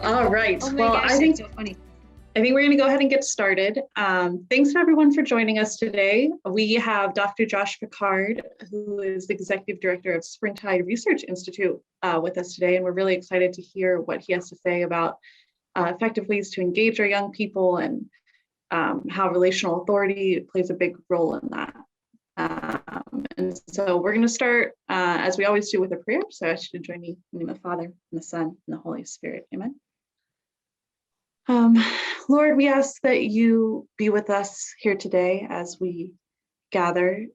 All right. Oh my gosh, that's so funny. I think we're going to go ahead and get started. Thanks to everyone for joining us today. We have Dr. Josh Packard, who is the Executive Director of Springtide Research Institute with us today, and we're really excited to hear what he has to say about effective ways to engage our young people and how relational authority plays a big role in that. And so we're going to start, as we always do, with a prayer. So I ask you to join me in the name of the Father, and the Son, and the Holy Spirit. Amen. Lord, we ask that you be with us here today as we gather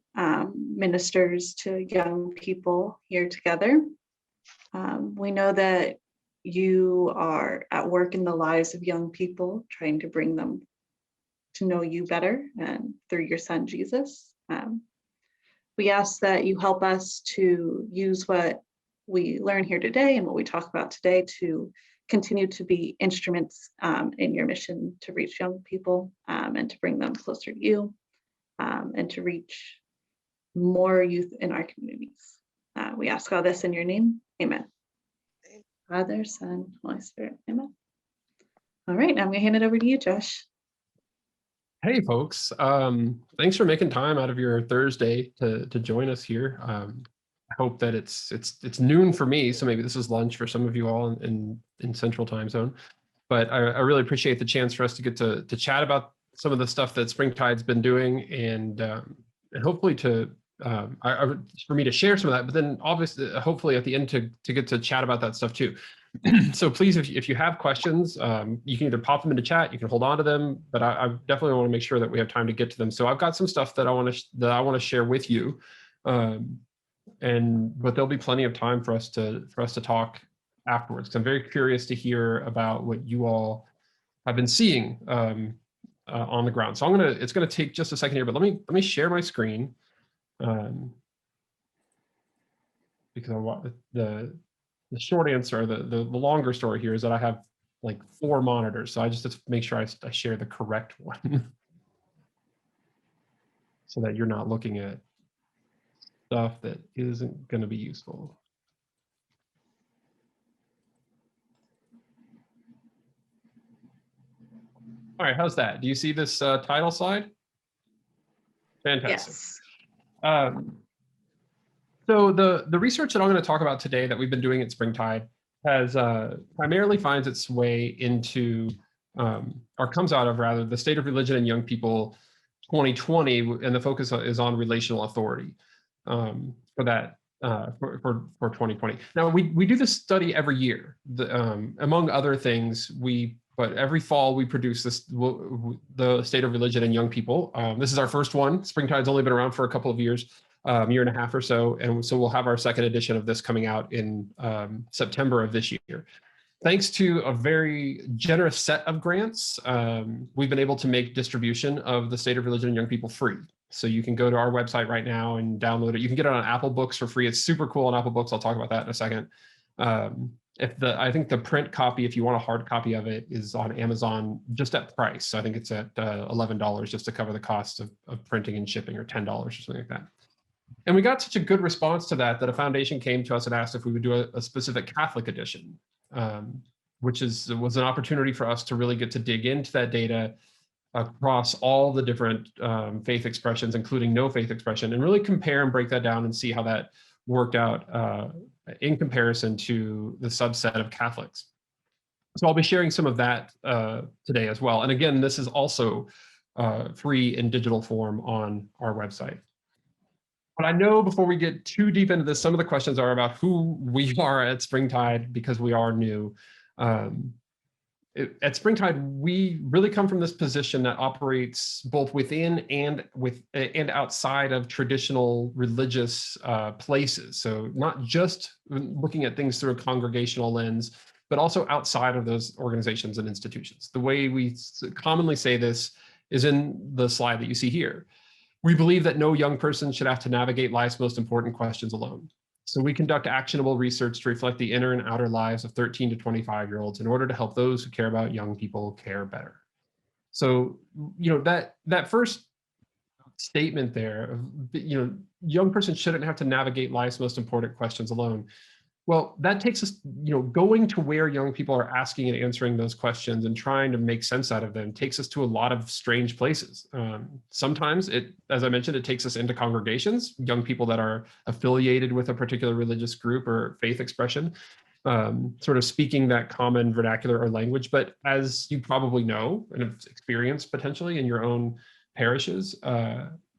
ministers to young people here together. We know that you are at work in the lives of young people, trying to bring them to know you better and through your son, Jesus. We ask that you help us to use what we learn here today and what we talk about today to continue to be instruments in your mission to reach young people and to bring them closer to you and to reach more youth in our communities. We ask all this in your name. Amen. Father, Son, Holy Spirit. Amen. All right, now I'm going to hand it over to you, Josh. Hey, folks. Thanks for making time out of your Thursday to join us here. I hope that it's noon for me, so maybe this is lunch for some of you all in Central Time Zone. But I really appreciate the chance for us to get to chat about some of the stuff that Springtide's been doing, and hopefully for me to share some of that. But then obviously, hopefully at the end to get to chat about that stuff too. So please, if you have questions, you can either pop them into chat, you can hold on to them, but I definitely want to make sure that we have time to get to them. So I've got some stuff that I want to share with you. But there'll be plenty of time for us to talk afterwards, because I'm very curious to hear about what you all have been seeing on the ground. So it's gonna take just a second here, but let me share my screen because I want the short answer, the longer story here is that I have like 4 monitors, so I just have to make sure I share the correct one so that you're not looking at stuff that isn't going to be useful. All right, how's that? Do you see this title slide? Fantastic. Yes. So the research that I'm going to talk about today that we've been doing at Springtide has primarily finds its way into, or comes out of rather, the State of Religion and Young People 2020, and the focus is on relational authority. For 2020. Now we do this study every year. Among other things, but every fall we produce the State of Religion and Young People. This is our first one. Springtide's only been around for a couple of years, year and a half or so, and so we'll have our second edition of this coming out in September of this year. Thanks to a very generous set of grants, we've been able to make distribution of the State of Religion and Young People free. So you can go to our website right now and download it. You can get it on Apple Books for free. It's super cool on Apple Books. I'll talk about that in a second. I think the print copy, if you want a hard copy of it, is on Amazon just at price. So I think it's at $11 just to cover the cost of printing and shipping, or $10 or something like that. And we got such a good response to that a foundation came to us and asked if we would do a specific Catholic edition, which was an opportunity for us to really get to dig into that data across all the different faith expressions, including no faith expression, and really compare and break that down and see how that worked out in comparison to the subset of Catholics. So I'll be sharing some of that today as well. And again, this is also free in digital form on our website. But I know before we get too deep into this, some of the questions are about who we are at Springtide, because we are new. At Springtide, we really come from this position that operates both within and outside of traditional religious places. So not just looking at things through a congregational lens, but also outside of those organizations and institutions. The way we commonly say this is in the slide that you see here. We believe that no young person should have to navigate life's most important questions alone. So we conduct actionable research to reflect the inner and outer lives of 13 to 25-year-olds in order to help those who care about young people care better. So, that first statement there, young person shouldn't have to navigate life's most important questions alone. Well, that takes us, going to where young people are asking and answering those questions and trying to make sense out of them takes us to a lot of strange places. Sometimes as I mentioned, it takes us into congregations, young people that are affiliated with a particular religious group or faith expression, sort of speaking that common vernacular or language. But as you probably know and have experienced potentially in your own parishes,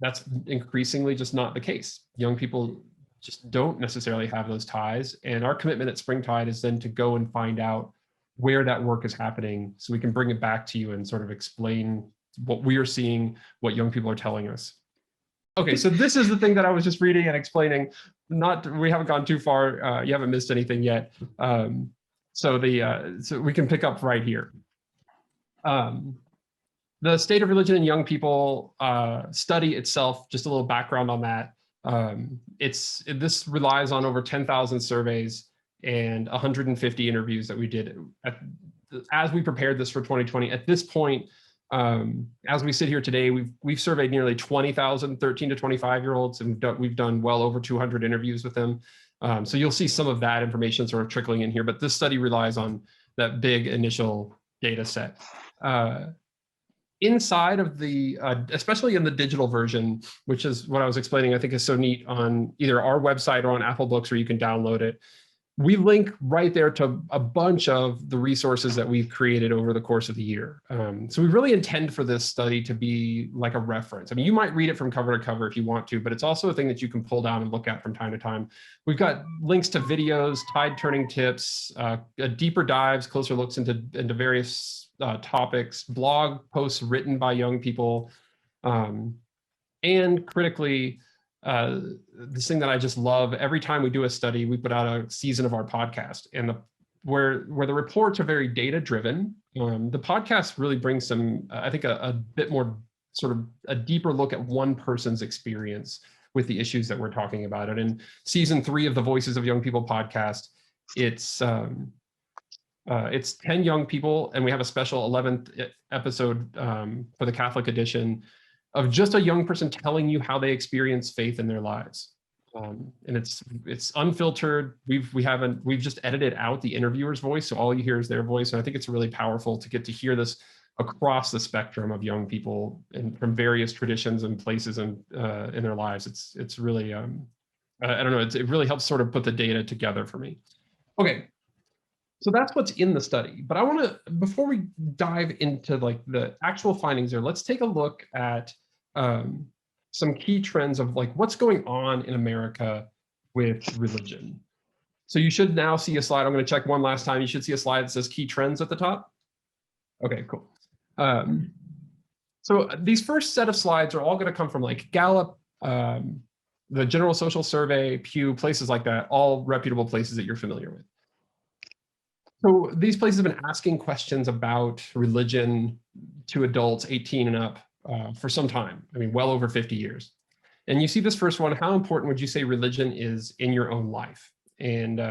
that's increasingly just not the case. Young people just don't necessarily have those ties. And our commitment at Springtide is then to go and find out where that work is happening so we can bring it back to you and sort of explain what we are seeing, what young people are telling us. Okay, so this is the thing that I was just reading and explaining. We haven't gone too far. You haven't missed anything yet. So we can pick up right here. The State of Religion in Young People study itself, just a little background on that. This relies on over 10,000 surveys and 150 interviews that we did as we prepared this for 2020. At this point, as we sit here today, we've surveyed nearly 20,000 13 to 25-year-olds, and we've done well over 200 interviews with them. So you'll see some of that information sort of trickling in here, but this study relies on that big initial data set. Inside of the, especially in the digital version, which is what I was explaining, I think is so neat on either our website or on Apple Books, where you can download it. We link right there to a bunch of the resources that we've created over the course of the year. So we really intend for this study to be like a reference. I mean, you might read it from cover to cover if you want to, but it's also a thing that you can pull down and look at from time to time. We've got links to videos, tide turning tips, deeper dives, closer looks into various topics, blog posts written by young people, and critically, this thing that I just love, every time we do a study, we put out a season of our podcast, and where the reports are very data driven, the podcast really brings some, I think, a bit more sort of a deeper look at one person's experience with the issues that we're talking about. And in season 3 of the Voices of Young People podcast, it's 10 young people, and we have a special 11th episode for the Catholic edition of just a young person telling you how they experience faith in their lives. And it's unfiltered. We've just edited out the interviewer's voice, so all you hear is their voice. And I think it's really powerful to get to hear this across the spectrum of young people and from various traditions and places in their lives. It's really I don't know. It really helps sort of put the data together for me. Okay. So that's what's in the study. But I want to, before we dive into like the actual findings there, let's take a look at some key trends of like what's going on in America with religion. So you should now see a slide. I'm going to check one last time. You should see a slide that says key trends at the top. Okay, cool. So these first set of slides are all going to come from like Gallup, the General Social Survey, Pew, places like that, all reputable places that you're familiar with. So these places have been asking questions about religion to adults 18 and up for some time. I mean, well over 50 years. And you see this first one, how important would you say religion is in your own life? And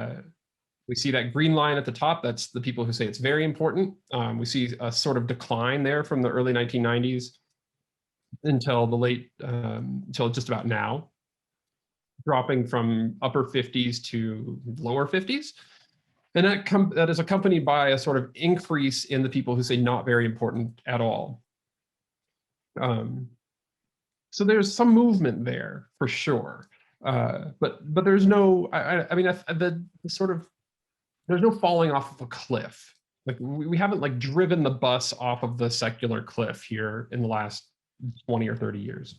we see that green line at the top. That's the people who say it's very important. We see a sort of decline there from the early 1990s until until just about now, dropping from upper 50s to lower 50s. And that is accompanied by a sort of increase in the people who say not very important at all. So there's some movement there for sure, but there's no. I mean, there's no falling off of a cliff. Like we haven't like driven the bus off of the secular cliff here in the last 20 or 30 years.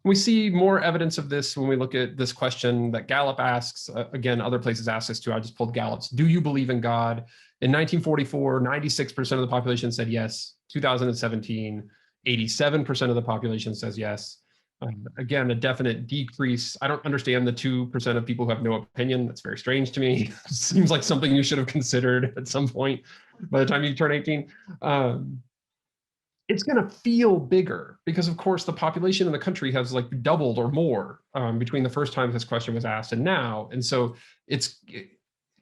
We see more evidence of this when we look at this question that Gallup asks. Again, other places ask this too. I just pulled Gallup's. Do you believe in God? In 1944, 96% of the population said yes. 2017, 87% of the population says yes. Again, a definite decrease. I don't understand the 2% of people who have no opinion. That's very strange to me. Seems like something you should have considered at some point by the time you turn 18. It's going to feel bigger because, of course, the population in the country has like doubled or more between the first time this question was asked and now. And so it's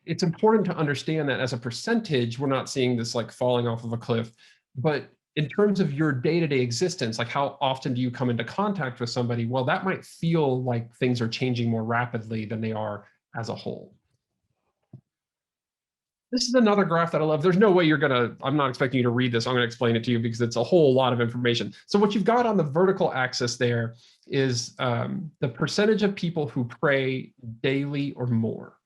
important to understand that as a percentage, we're not seeing this like falling off of a cliff. But in terms of your day-to-day existence, like how often do you come into contact with somebody? Well, that might feel like things are changing more rapidly than they are as a whole. This is another graph that I love. There's no way I'm not expecting you to read this. I'm going to explain it to you because it's a whole lot of information. So what you've got on the vertical axis there is the percentage of people who pray daily or more.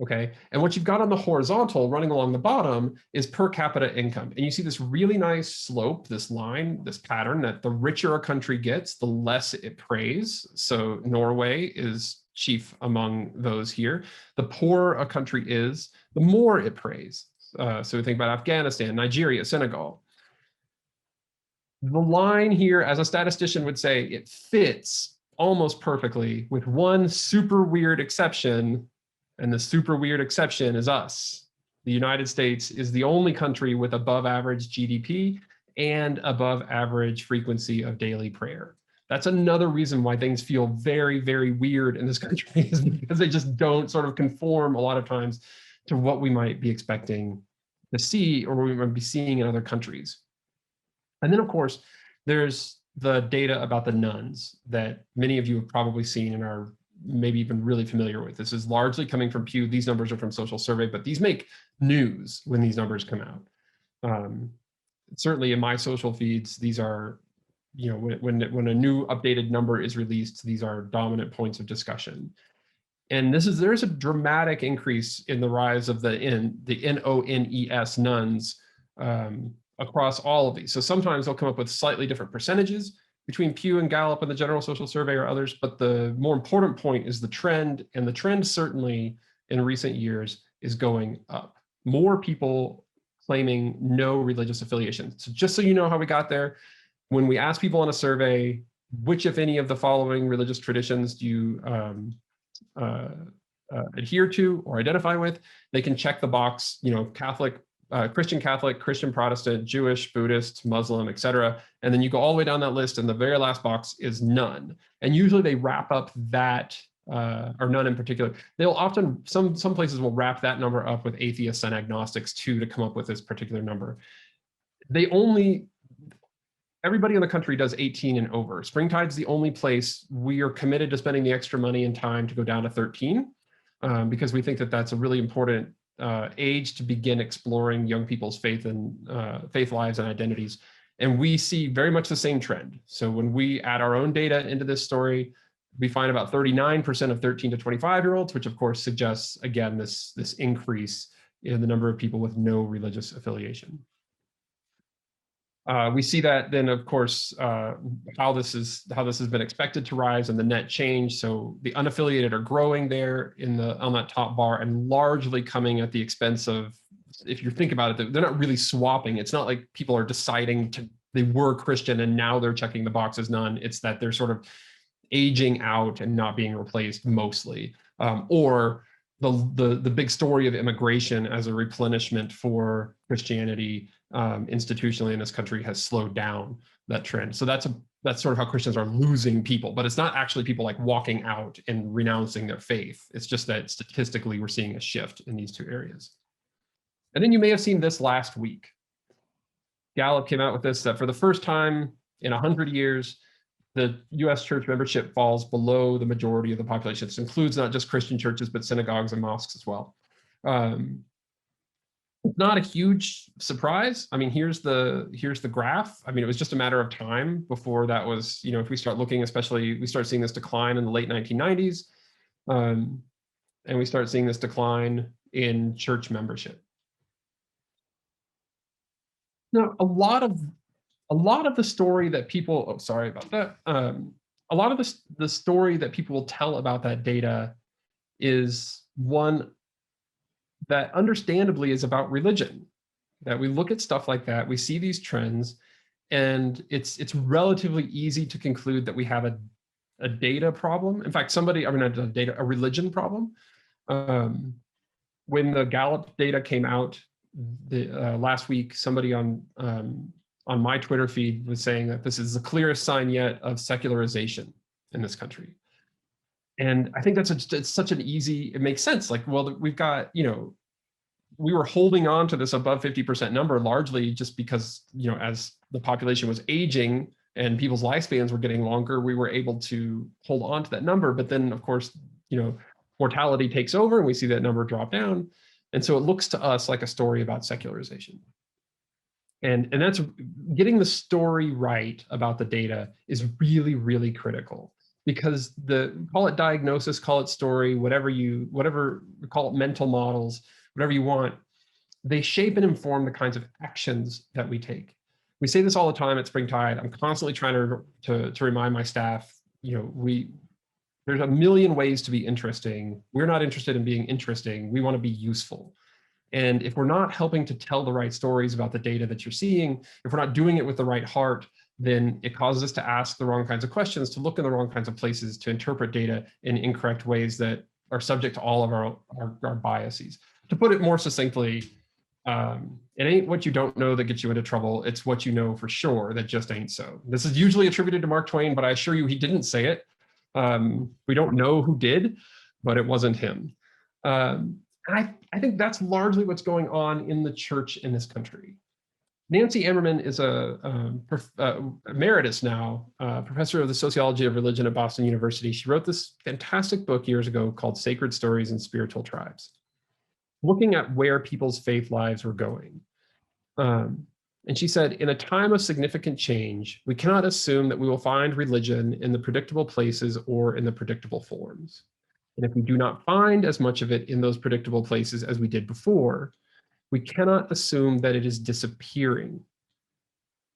Okay. And what you've got on the horizontal running along the bottom is per capita income. And you see this really nice slope, this line, this pattern that the richer a country gets, the less it prays. So Norway is chief among those here. The poorer a country is, the more it prays. So we think about Afghanistan, Nigeria, Senegal. The line here, as a statistician would say, it fits almost perfectly with one super weird exception. And the super weird exception is us. The United States is the only country with above average GDP and above average frequency of daily prayer. That's another reason why things feel very, very weird in this country, is because they just don't sort of conform a lot of times to what we might be expecting to see or we might be seeing in other countries. And then, of course, there's the data about the nuns that many of you have probably seen and are maybe even really familiar with. This is largely coming from Pew. These numbers are from Social Survey, but these make news when these numbers come out. Certainly in my social feeds, these are, when a new updated number is released, these are dominant points of discussion. And there's a dramatic increase in the rise of the NONES nuns across all of these. So sometimes they'll come up with slightly different percentages between Pew and Gallup and the General Social Survey or others, but the more important point is the trend, and the trend certainly in recent years is going up. More people claiming no religious affiliation. So just so you know how we got there, when we ask people on a survey, which, if any, of the following religious traditions do you adhere to or identify with, they can check the box, Catholic, Christian Catholic, Christian Protestant, Jewish, Buddhist, Muslim, etc. And then you go all the way down that list, and the very last box is none. And usually they wrap up that, or none in particular. They'll often, some places will wrap that number up with atheists and agnostics too to come up with this particular number. Everybody in the country does 18 and over. Springtide's the only place we are committed to spending the extra money and time to go down to 13, because we think that that's a really important age to begin exploring young people's faith lives and identities. And we see very much the same trend. So when we add our own data into this story, we find about 39% of 13 to 25-year-olds, which of course suggests, again, this increase in the number of people with no religious affiliation. We see that then, of course, how this has been expected to rise and the net change. So the unaffiliated are growing there on that top bar, and largely coming at the expense of, if you think about it, they're not really swapping. It's not like people are deciding they were Christian and now they're checking the box as none. It's that they're sort of aging out and not being replaced mostly, or the big story of immigration as a replenishment for Christianity institutionally in this country has slowed down that trend. So that's sort of how Christians are losing people, but it's not actually people like walking out and renouncing their faith. It's just that statistically we're seeing a shift in these two areas. And then you may have seen this last week. Gallup came out with this, that for the first time in 100 years, the US church membership falls below the majority of the population. This includes not just Christian churches, but synagogues and mosques as well. Not a huge surprise. I mean, here's the graph. I mean, it was just a matter of time before that was, if we start looking, especially we start seeing this decline in the late 1990s, and we start seeing this decline in church membership. Now, a lot of the story that people, sorry about that. A lot of the story that people will tell about that data is one that understandably is about religion. That we look at stuff like that, we see these trends, and it's relatively easy to conclude that we have a data problem. In fact, a religion problem. When the Gallup data came out last week, somebody on my Twitter feed was saying that this is the clearest sign yet of secularization in this country. And I think it's such an easy, it makes sense. Like, well, we've got, we were holding on to this above 50% number largely just because, as the population was aging and people's lifespans were getting longer, we were able to hold on to that number. But then, of course, mortality takes over and we see that number drop down. And so it looks to us like a story about secularization. And that's getting the story right about the data is really, really critical, because call it diagnosis, call it story, whatever call it mental models, whatever you want, they shape and inform the kinds of actions that we take. We say this all the time at Springtide. I'm constantly trying to remind my staff, there's a million ways to be interesting. We're not interested in being interesting. We want to be useful. And if we're not helping to tell the right stories about the data that you're seeing, if we're not doing it with the right heart, then it causes us to ask the wrong kinds of questions, to look in the wrong kinds of places, to interpret data in incorrect ways that are subject to all of our biases. To put it more succinctly, it ain't what you don't know that gets you into trouble. It's what you know for sure that just ain't so. This is usually attributed to Mark Twain, but I assure you he didn't say it. We don't know who did, but it wasn't him. I think that's largely what's going on in the church in this country. Nancy Ammerman is a emeritus now, professor of the sociology of religion at Boston University. She wrote this fantastic book years ago called Sacred Stories and Spiritual Tribes, looking at where people's faith lives were going. And she said, in a time of significant change, we cannot assume that we will find religion in the predictable places or in the predictable forms. And if we do not find as much of it in those predictable places as we did before, we cannot assume that it is disappearing.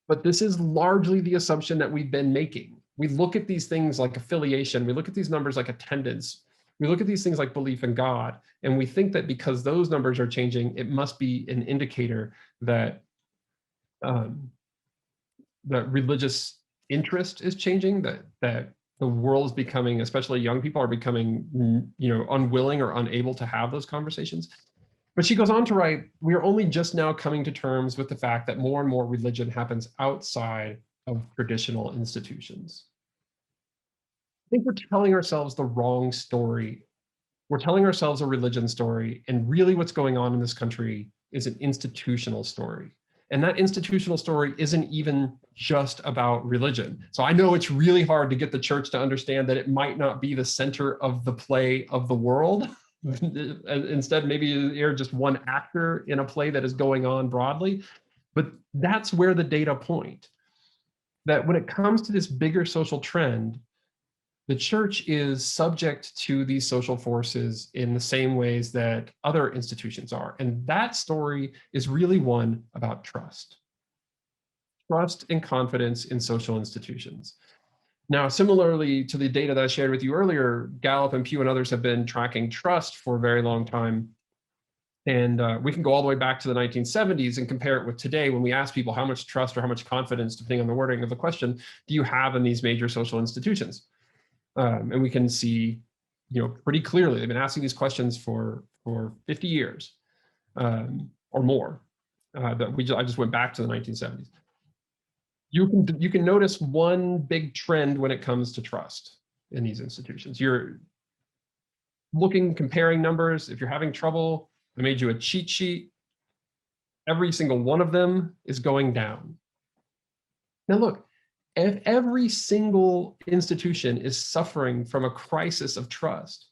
But this is largely the assumption that we've been making. We look at these things like affiliation, we look at these numbers like attendance, we look at these things like belief in God, and we think that because those numbers are changing, it must be an indicator that that religious interest is changing, that the world is becoming, especially young people are becoming, unwilling or unable to have those conversations. But she goes on to write, we are only just now coming to terms with the fact that more and more religion happens outside of traditional institutions. I think we're telling ourselves the wrong story. We're telling ourselves a religion story, and really what's going on in this country is an institutional story. And that institutional story isn't even just about religion. So I know it's really hard to get the church to understand that it might not be the center of the play of the world. Instead, maybe you're just one actor in a play that is going on broadly. But that's where the data point. That when it comes to this bigger social trend, the church is subject to these social forces in the same ways that other institutions are. And that story is really one about trust. Trust and confidence in social institutions. Now, similarly to the data that I shared with you earlier, Gallup and Pew and others have been tracking trust for a very long time. And we can go all the way back to the 1970s and compare it with today when we ask people how much trust or how much confidence, depending on the wording of the question, do you have in these major social institutions? And we can see, pretty clearly, they've been asking these questions for 50 years or more. I just went back to the 1970s. You can notice one big trend when it comes to trust in these institutions. You're comparing numbers. If you're having trouble, I made you a cheat sheet. Every single one of them is going down. Now look, if every single institution is suffering from a crisis of trust,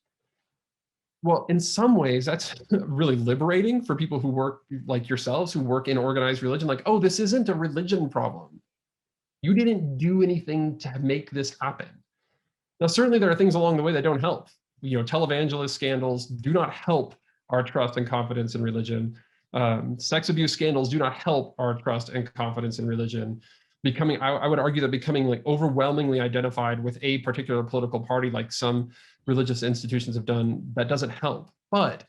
well, in some ways, that's really liberating for people who work like yourselves, who work in organized religion. Like, oh, this isn't a religion problem. You didn't do anything to make this happen. Now, certainly there are things along the way that don't help. Televangelist scandals do not help our trust and confidence in religion. Sex abuse scandals do not help our trust and confidence in religion. I would argue that becoming like overwhelmingly identified with a particular political party, like some religious institutions have done, that doesn't help. But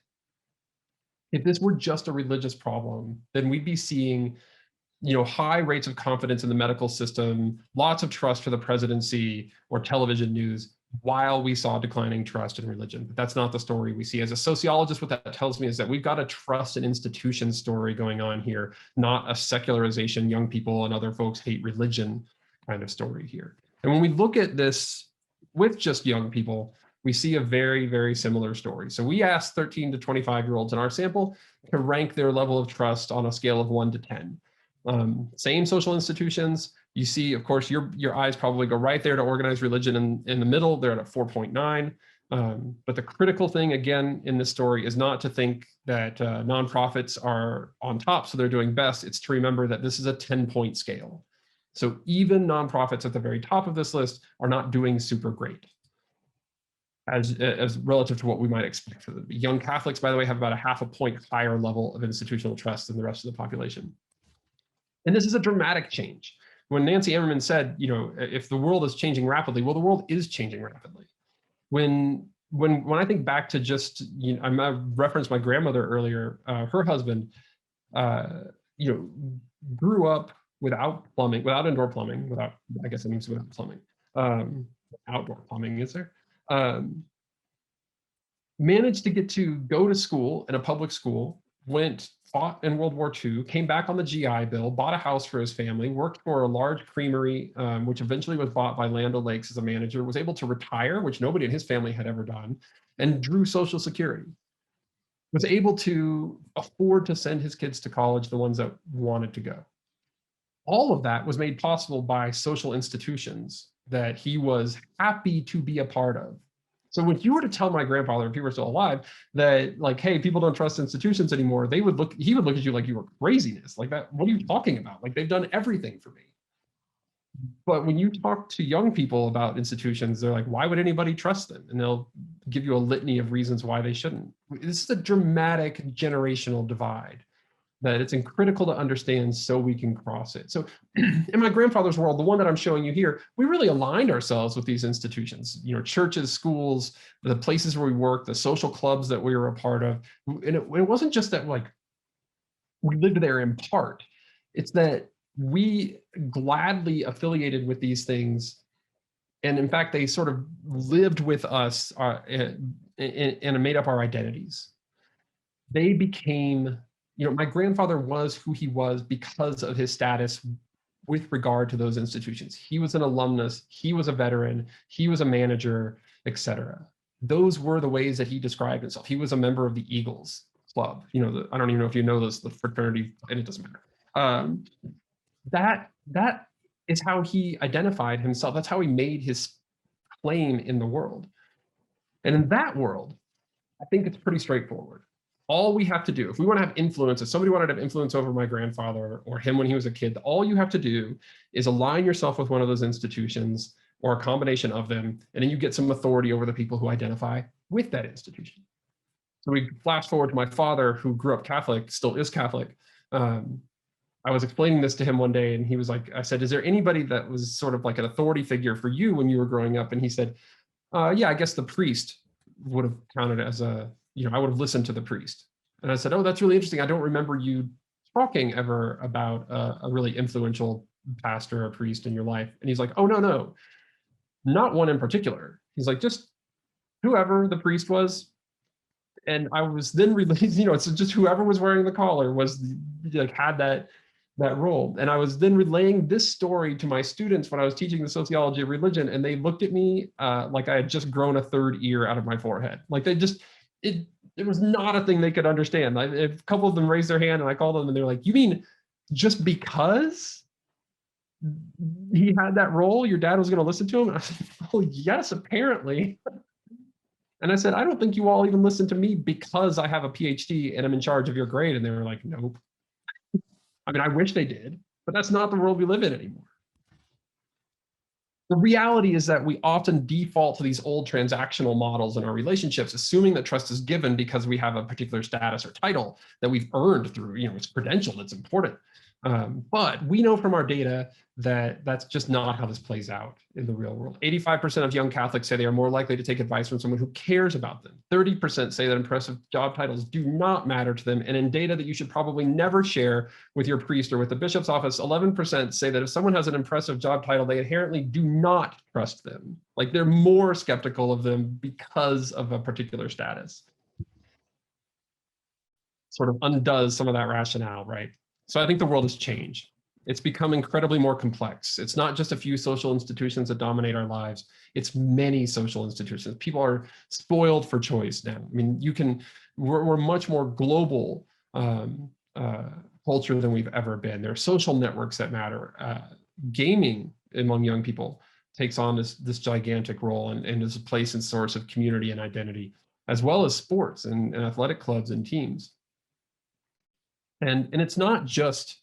if this were just a religious problem, then we'd be seeing, high rates of confidence in the medical system, lots of trust for the presidency or television news, while we saw declining trust in religion. But that's not the story we see. As a sociologist, what that tells me is that we've got a trust and institution story going on here, not a secularization, young people and other folks hate religion kind of story here. And when we look at this with just young people, we see a very, very similar story. So we asked 13 to 25-year-olds in our sample to rank their level of trust on a scale of 1 to 10. Same social institutions. You see, of course, your eyes probably go right there to organized religion in the middle. They're at a 4.9. But the critical thing, again, in this story is not to think that nonprofits are on top, so they're doing best. It's to remember that this is a 10-point scale. So even nonprofits at the very top of this list are not doing super great as relative to what we might expect for them. Young Catholics, by the way, have about a 0.5 point higher level of institutional trust than the rest of the population. And this is a dramatic change. When Nancy Ammerman said, you know, if the world is changing rapidly, well, the world is changing rapidly. When I think back to just, you know, I referenced my grandmother earlier, her husband, you know, grew up without plumbing, without indoor plumbing, without, I guess it means without plumbing, outdoor plumbing is there, managed to get to go to school in a public school, fought in World War II, came back on the GI Bill, bought a house for his family, worked for a large creamery, which eventually was bought by Land O'Lakes as a manager, was able to retire, which nobody in his family had ever done, and drew Social Security. Was able to afford to send his kids to college, the ones that wanted to go. All of that was made possible by social institutions that he was happy to be a part of. So when you were to tell my grandfather, if he were still alive, that like, hey, people don't trust institutions anymore, he would look at you like you were craziness. Like that, what are you talking about? Like they've done everything for me. But when you talk to young people about institutions, they're like, why would anybody trust them? And they'll give you a litany of reasons why they shouldn't. This is a dramatic generational divide that it's critical to understand so we can cross it. So in my grandfather's world, the one that I'm showing you here, we really aligned ourselves with these institutions, you know, churches, schools, the places where we work, the social clubs that we were a part of. And it wasn't just that like we lived there in part, it's that we gladly affiliated with these things. And in fact, they sort of lived with us and made up our identities. They became, you know, my grandfather was who he was because of his status with regard to those institutions. He was an alumnus, he was a veteran, he was a manager, etc. Those were the ways that he described himself. He was a member of the Eagles Club. You know, I don't even know if you know this, the fraternity, and it doesn't matter. That is how he identified himself. That's how he made his claim in the world. And in that world, I think it's pretty straightforward. All we have to do, if we want to have influence, if somebody wanted to have influence over my grandfather or him when he was a kid, all you have to do is align yourself with one of those institutions or a combination of them, and then you get some authority over the people who identify with that institution. So we flash forward to my father, who grew up Catholic, still is Catholic. I was explaining this to him one day, and he was like, I said, is there anybody that was sort of like an authority figure for you when you were growing up? And he said, yeah, I guess the priest would have counted as a, you know, I would have listened to the priest. And I said, oh, that's really interesting. I don't remember you talking ever about a really influential pastor or priest in your life. And he's like, oh, no, not one in particular. He's like, just whoever the priest was. And I was then released, you know, it's just whoever was wearing the collar was like had that role. And I was then relaying this story to my students when I was teaching the sociology of religion, and they looked at me like I had just grown a third ear out of my forehead. Like they just, it was not a thing they could understand. A couple of them raised their hand, and I called them, and they're like, you mean just because he had that role, your dad was going to listen to him? And I said, oh, yes, apparently. And I said, I don't think you all even listen to me because I have a PhD and I'm in charge of your grade. And they were like, nope. I mean, I wish they did, but that's not the world we live in anymore. The reality is that we often default to these old transactional models in our relationships, assuming that trust is given because we have a particular status or title that we've earned through, you know, it's credentialed, it's important. But we know from our data that that's just not how this plays out in the real world. 85% of young Catholics say they are more likely to take advice from someone who cares about them. 30% say that impressive job titles do not matter to them. And in data that you should probably never share with your priest or with the bishop's office, 11% say that if someone has an impressive job title, they inherently do not trust them. Like they're more skeptical of them because of a particular status. Sort of undoes some of that rationale, right? So I think the world has changed. It's become incredibly more complex. It's not just a few social institutions that dominate our lives. It's many social institutions. People are spoiled for choice now. I mean, we're much more global culture than we've ever been. There are social networks that matter. Gaming among young people takes on this gigantic role and is a place and source of community and identity, as well as sports and athletic clubs and teams. And it's not just,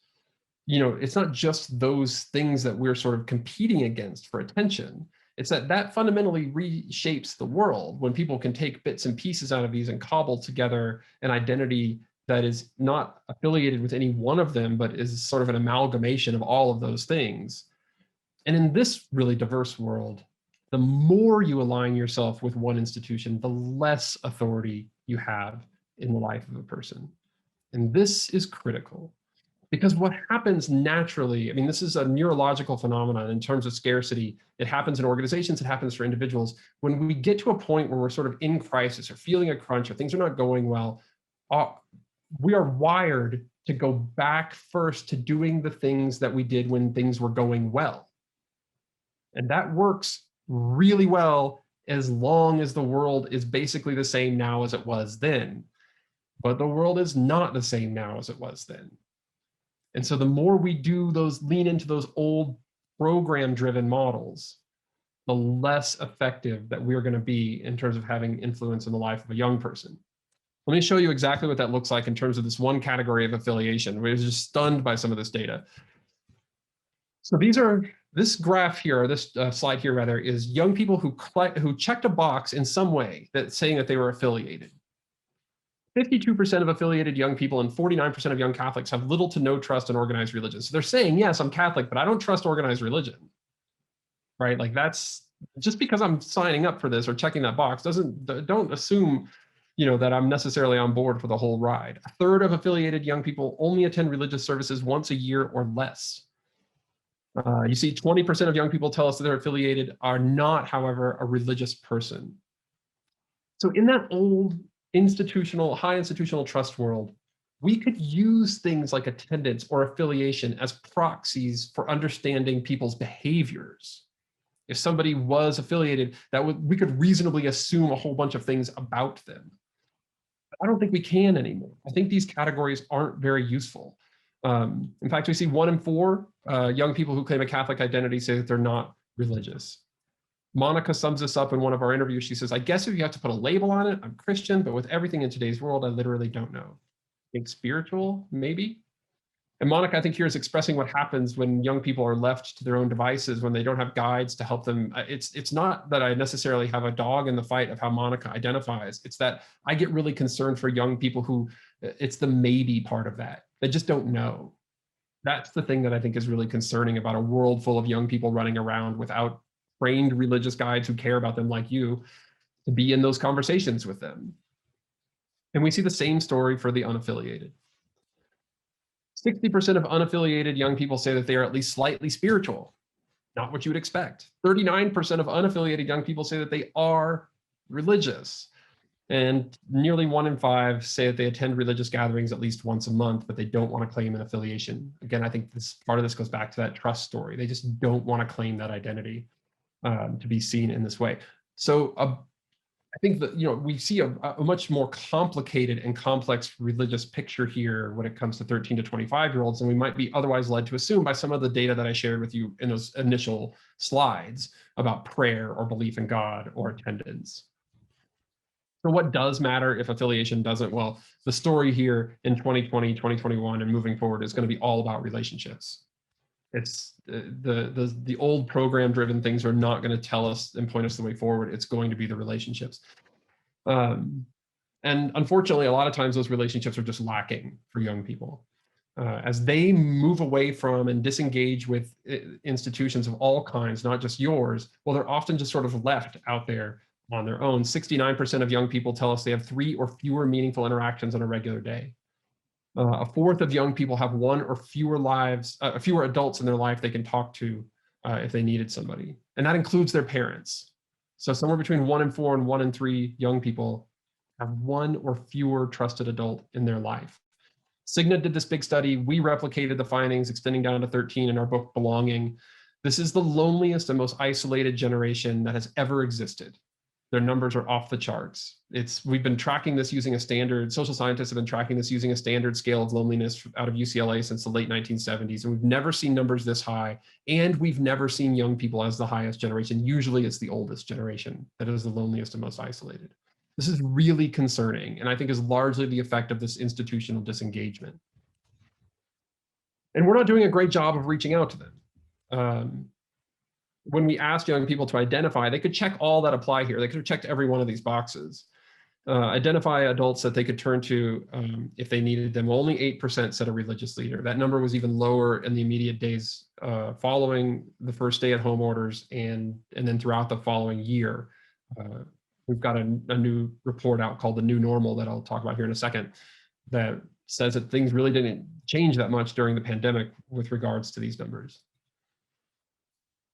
it's not just those things that we're sort of competing against for attention. It's that fundamentally reshapes the world when people can take bits and pieces out of these and cobble together an identity that is not affiliated with any one of them, but is sort of an amalgamation of all of those things. And in this really diverse world, the more you align yourself with one institution, the less authority you have in the life of a person. And this is critical. Because what happens naturally, I mean, this is a neurological phenomenon in terms of scarcity. It happens in organizations, it happens for individuals. When we get to a point where we're sort of in crisis or feeling a crunch or things are not going well, we are wired to go back first to doing the things that we did when things were going well. And that works really well as long as the world is basically the same now as it was then. But the world is not the same now as it was then. And so the more we do lean into those old program-driven models, the less effective that we're going to be in terms of having influence in the life of a young person. Let me show you exactly what that looks like in terms of this one category of affiliation. We're just stunned by some of this data. So this graph here, or this slide here rather, is young people who checked a box in some way that's saying that they were affiliated. 52% of affiliated young people and 49% of young Catholics have little to no trust in organized religion. So they're saying, yes, I'm Catholic, but I don't trust organized religion, right? Like that's just because I'm signing up for this or checking that box don't assume, that I'm necessarily on board for the whole ride. A third of affiliated young people only attend religious services once a year or less. You see 20% of young people tell us that they're affiliated are not, however, a religious person. So in that old high institutional trust world, we could use things like attendance or affiliation as proxies for understanding people's behaviors. If somebody was affiliated, we could reasonably assume a whole bunch of things about them. I don't think we can anymore. I think these categories aren't very useful. In fact, we see 1 in 4 young people who claim a Catholic identity say that they're not religious. Monica sums this up in one of our interviews. She says, I guess if you have to put a label on it, I'm Christian, but with everything in today's world, I literally don't know. I think spiritual, maybe? And Monica, I think here is expressing what happens when young people are left to their own devices, when they don't have guides to help them. It's not that I necessarily have a dog in the fight of how Monica identifies. It's that I get really concerned for young people who, it's the maybe part of that. They just don't know. That's the thing that I think is really concerning about a world full of young people running around without trained religious guides who care about them like you to be in those conversations with them. And we see the same story for the unaffiliated. 60% of unaffiliated young people say that they are at least slightly spiritual. Not what you would expect. 39% of unaffiliated young people say that they are religious. And nearly 1 in 5 say that they attend religious gatherings at least once a month, but they don't want to claim an affiliation. Again, I think part of this goes back to that trust story. They just don't want to claim that identity to be seen in this way. So I think that we see a much more complicated and complex religious picture here when it comes to 13 to 25-year-olds than we might be otherwise led to assume by some of the data that I shared with you in those initial slides about prayer or belief in God or attendance. So what does matter if affiliation doesn't? Well, the story here in 2020, 2021, and moving forward is going to be all about relationships. It's the old program-driven things are not going to tell us and point us the way forward. It's going to be the relationships. And unfortunately, a lot of times those relationships are just lacking for young people. As they move away from and disengage with institutions of all kinds, not just yours, well, they're often just sort of left out there on their own. 69% of young people tell us they have 3 or fewer meaningful interactions on a regular day. A fourth of young people have 1 or fewer adults in their life they can talk to if they needed somebody. And that includes their parents. So somewhere between 1 in 4 and 1 in 3 young people have 1 or fewer trusted adult in their life. Cigna did this big study. We replicated the findings, extending down to 13 in our book, Belonging. This is the loneliest and most isolated generation that has ever existed. Their numbers are off the charts. We've been tracking this using a standard, social scientists have been tracking this using a standard scale of loneliness out of UCLA since the late 1970s. And we've never seen numbers this high. And we've never seen young people as the highest generation. Usually it's the oldest generation that is the loneliest and most isolated. This is really concerning, and I think is largely the effect of this institutional disengagement. And we're not doing a great job of reaching out to them. When we asked young people to identify, they could check all that apply here. They could have checked every one of these boxes. Identify adults that they could turn to if they needed them. Only 8% said a religious leader. That number was even lower in the immediate days following the first stay-at-home orders and then throughout the following year. We've got a new report out called The New Normal that I'll talk about here in a second that says that things really didn't change that much during the pandemic with regards to these numbers.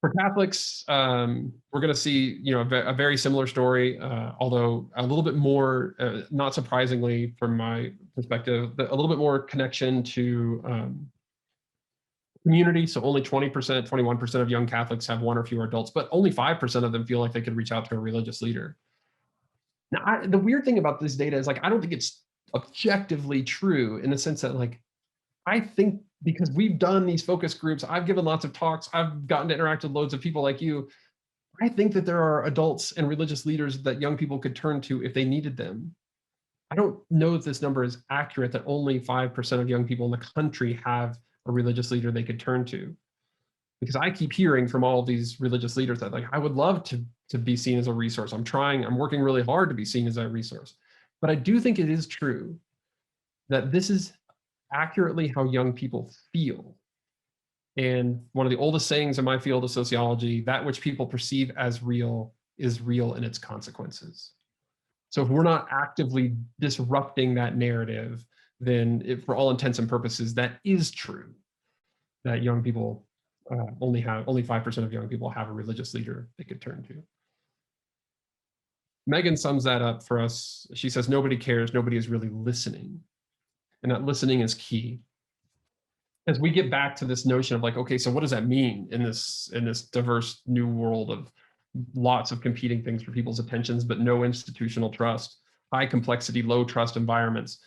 For Catholics, we're going to see, a very similar story, although a little bit more, not surprisingly from my perspective, a little bit more connection to community. So only 20%, 21% of young Catholics have one or fewer adults, but only 5% of them feel like they could reach out to a religious leader. Now, the weird thing about this data is, I don't think it's objectively true in the sense that, I think because we've done these focus groups, I've given lots of talks, I've gotten to interact with loads of people like you. I think that there are adults and religious leaders that young people could turn to if they needed them. I don't know if this number is accurate, that only 5% of young people in the country have a religious leader they could turn to. Because I keep hearing from all of these religious leaders that, I would love to be seen as a resource. I'm working really hard to be seen as a resource. But I do think it is true that this is accurately how young people feel. And one of the oldest sayings in my field of sociology, that which people perceive as real is real in its consequences. So if we're not actively disrupting that narrative, then for all intents and purposes, that is true, that young people only 5% of young people have a religious leader they could turn to. Megan sums that up for us. She says, nobody cares, nobody is really listening. And that listening is key. As we get back to this notion of okay, so what does that mean in this diverse new world of lots of competing things for people's attentions, but no institutional trust, high complexity, low trust environments?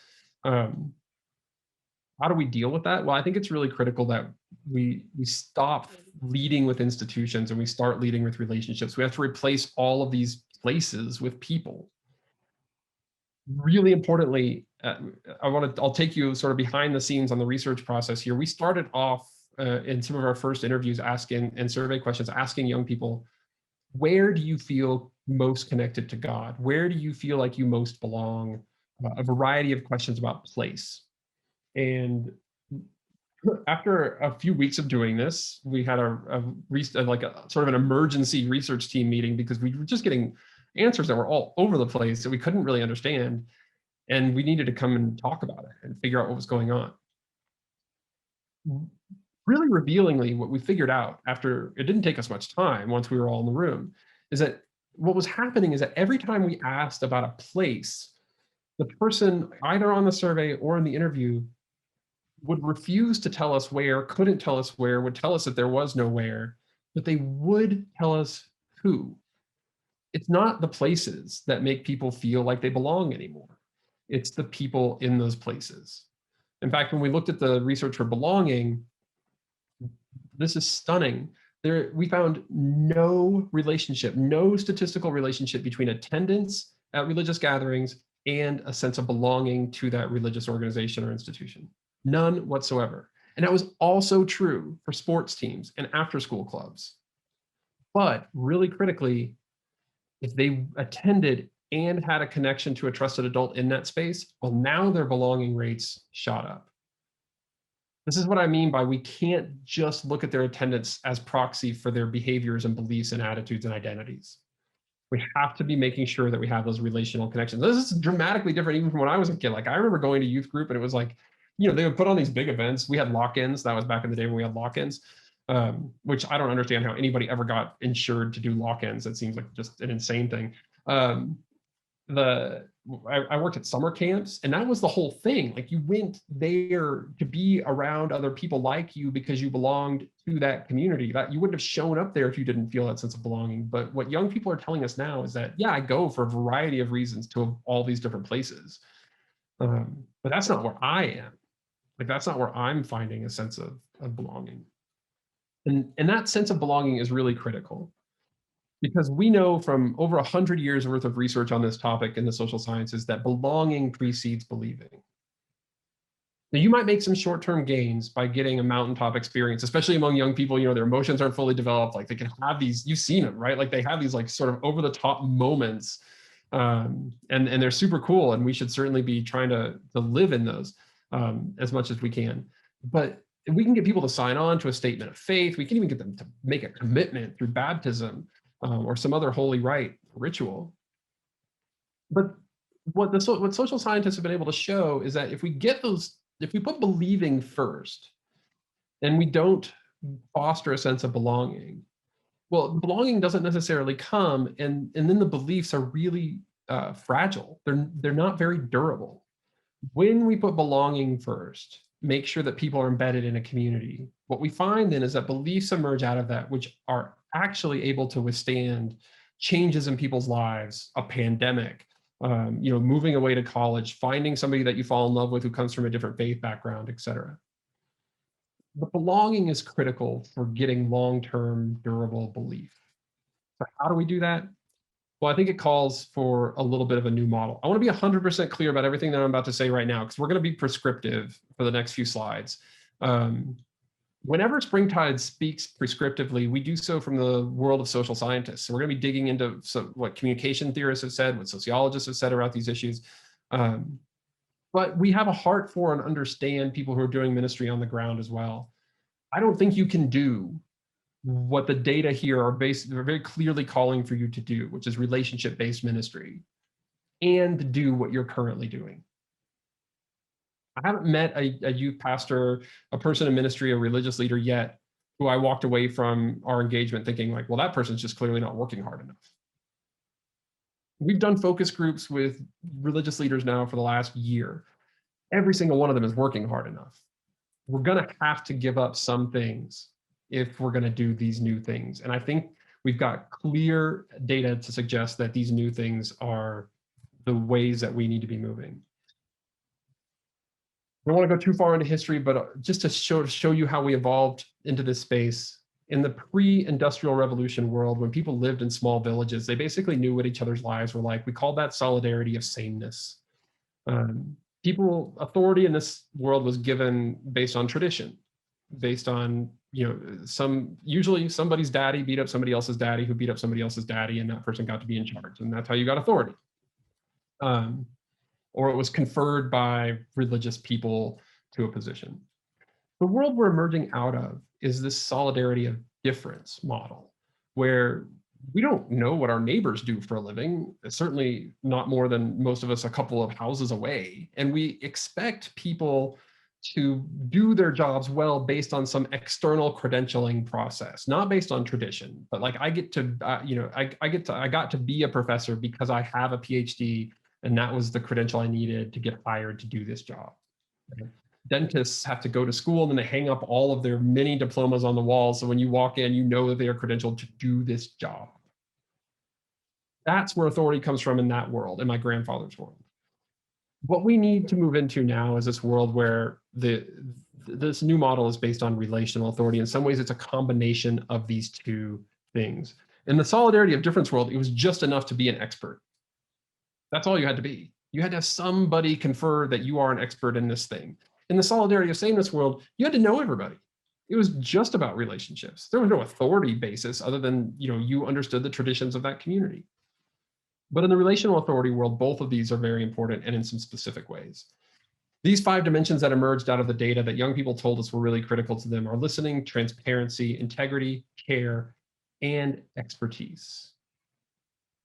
How do we deal with that? Well, I think it's really critical that we stop leading with institutions and we start leading with relationships. We have to replace all of these places with people. Really importantly, I'll take you sort of behind the scenes on the research process here. We started off in some of our first interviews and survey questions, asking young people, where do you feel most connected to God? Where do you feel like you most belong? A variety of questions about place. And after a few weeks of doing this, we had a sort of an emergency research team meeting because we were just getting answers that were all over the place that we couldn't really understand. And we needed to come and talk about it and figure out what was going on. Really revealingly, what we figured out after, it didn't take us much time once we were all in the room, is that what was happening is that every time we asked about a place, the person either on the survey or in the interview would refuse to tell us where, couldn't tell us where, would tell us that there was no where, but they would tell us who. It's not the places that make people feel like they belong anymore. It's the people in those places. In fact, when we looked at the research for belonging, this is stunning. We found no relationship, no statistical relationship between attendance at religious gatherings and a sense of belonging to that religious organization or institution. None whatsoever. And that was also true for sports teams and after-school clubs. But really critically, if they attended and had a connection to a trusted adult in that space, well, now their belonging rates shot up. This is what I mean by we can't just look at their attendance as proxy for their behaviors and beliefs and attitudes and identities. We have to be making sure that we have those relational connections. This is dramatically different even from when I was a kid. I remember going to youth group and it was they would put on these big events. We had lock-ins. That was back in the day when we had lock-ins, which I don't understand how anybody ever got insured to do lock-ins. It seems like just an insane thing. I worked at summer camps, and that was the whole thing. Like, you went there to be around other people like you because you belonged to that community. That you wouldn't have shown up there if you didn't feel that sense of belonging. But what young people are telling us now is that, yeah, I go for a variety of reasons to all these different places. But that's not where I am. Like, that's not where I'm finding a sense of belonging. And that sense of belonging is really critical, because we know from over 100 years worth of research on this topic in the social sciences that belonging precedes believing. Now, you might make some short-term gains by getting a mountaintop experience, especially among young people. Their emotions aren't fully developed. Like, they can have these, you've seen them, right? Like, they have these like sort of over-the-top moments, and they're super cool, and we should certainly be trying to live in those as much as we can. But we can get people to sign on to a statement of faith. We can even get them to make a commitment through baptism, or some other holy rite ritual. But what social scientists have been able to show is that if we put believing first, and we don't foster a sense of belonging, well, belonging doesn't necessarily come, and then the beliefs are really fragile. They're not very durable. When we put belonging first, make sure that people are embedded in a community, what we find then is that beliefs emerge out of that which are actually able to withstand changes in people's lives, a pandemic, moving away to college, finding somebody that you fall in love with who comes from a different faith background, et cetera. But belonging is critical for getting long-term durable belief. So how do we do that? Well, I think it calls for a little bit of a new model. I want to be 100% clear about everything that I'm about to say right now, because we're going to be prescriptive for the next few slides. Whenever Springtide speaks prescriptively, we do so from the world of social scientists. So we're going to be digging into what communication theorists have said, what sociologists have said about these issues. But we have a heart for and understand people who are doing ministry on the ground as well. I don't think you can do what the data here are very clearly calling for you to do, which is relationship-based ministry, and do what you're currently doing. I haven't met a youth pastor, a person in ministry, a religious leader yet, who I walked away from our engagement thinking like, well, that person's just clearly not working hard enough. We've done focus groups with religious leaders now for the last year. Every single one of them is working hard enough. We're going to have to give up some things if we're going to do these new things. And I think we've got clear data to suggest that these new things are the ways that we need to be moving. I don't want to go too far into history, but just to show you how we evolved into this space. In the pre-industrial revolution world, when people lived in small villages, they basically knew what each other's lives were like. We called that solidarity of sameness. Authority in this world was given based on tradition, based on, usually somebody's daddy beat up somebody else's daddy who beat up somebody else's daddy, and that person got to be in charge, and that's how you got authority. Or it was conferred by religious people to a position. The world we're emerging out of is this solidarity of difference model, where we don't know what our neighbors do for a living, certainly not more than most of us a couple of houses away. And we expect people to do their jobs well based on some external credentialing process, not based on tradition, but like I got to be a professor because I have a PhD, and that was the credential I needed to get hired to do this job. Okay. Dentists have to go to school, and then they hang up all of their mini diplomas on the wall. So when you walk in, you know that they are credentialed to do this job. That's where authority comes from in that world, in my grandfather's world. What we need to move into now is this world where this new model is based on relational authority. In some ways, it's a combination of these two things. In the solidarity of difference world, it was just enough to be an expert. That's all you had to be. You had to have somebody confer that you are an expert in this thing. In the solidarity of sameness world, you had to know everybody. It was just about relationships. There was no authority basis other than, you understood the traditions of that community. But in the relational authority world, both of these are very important, and in some specific ways. These 5 dimensions that emerged out of the data that young people told us were really critical to them are listening, transparency, integrity, care, and expertise.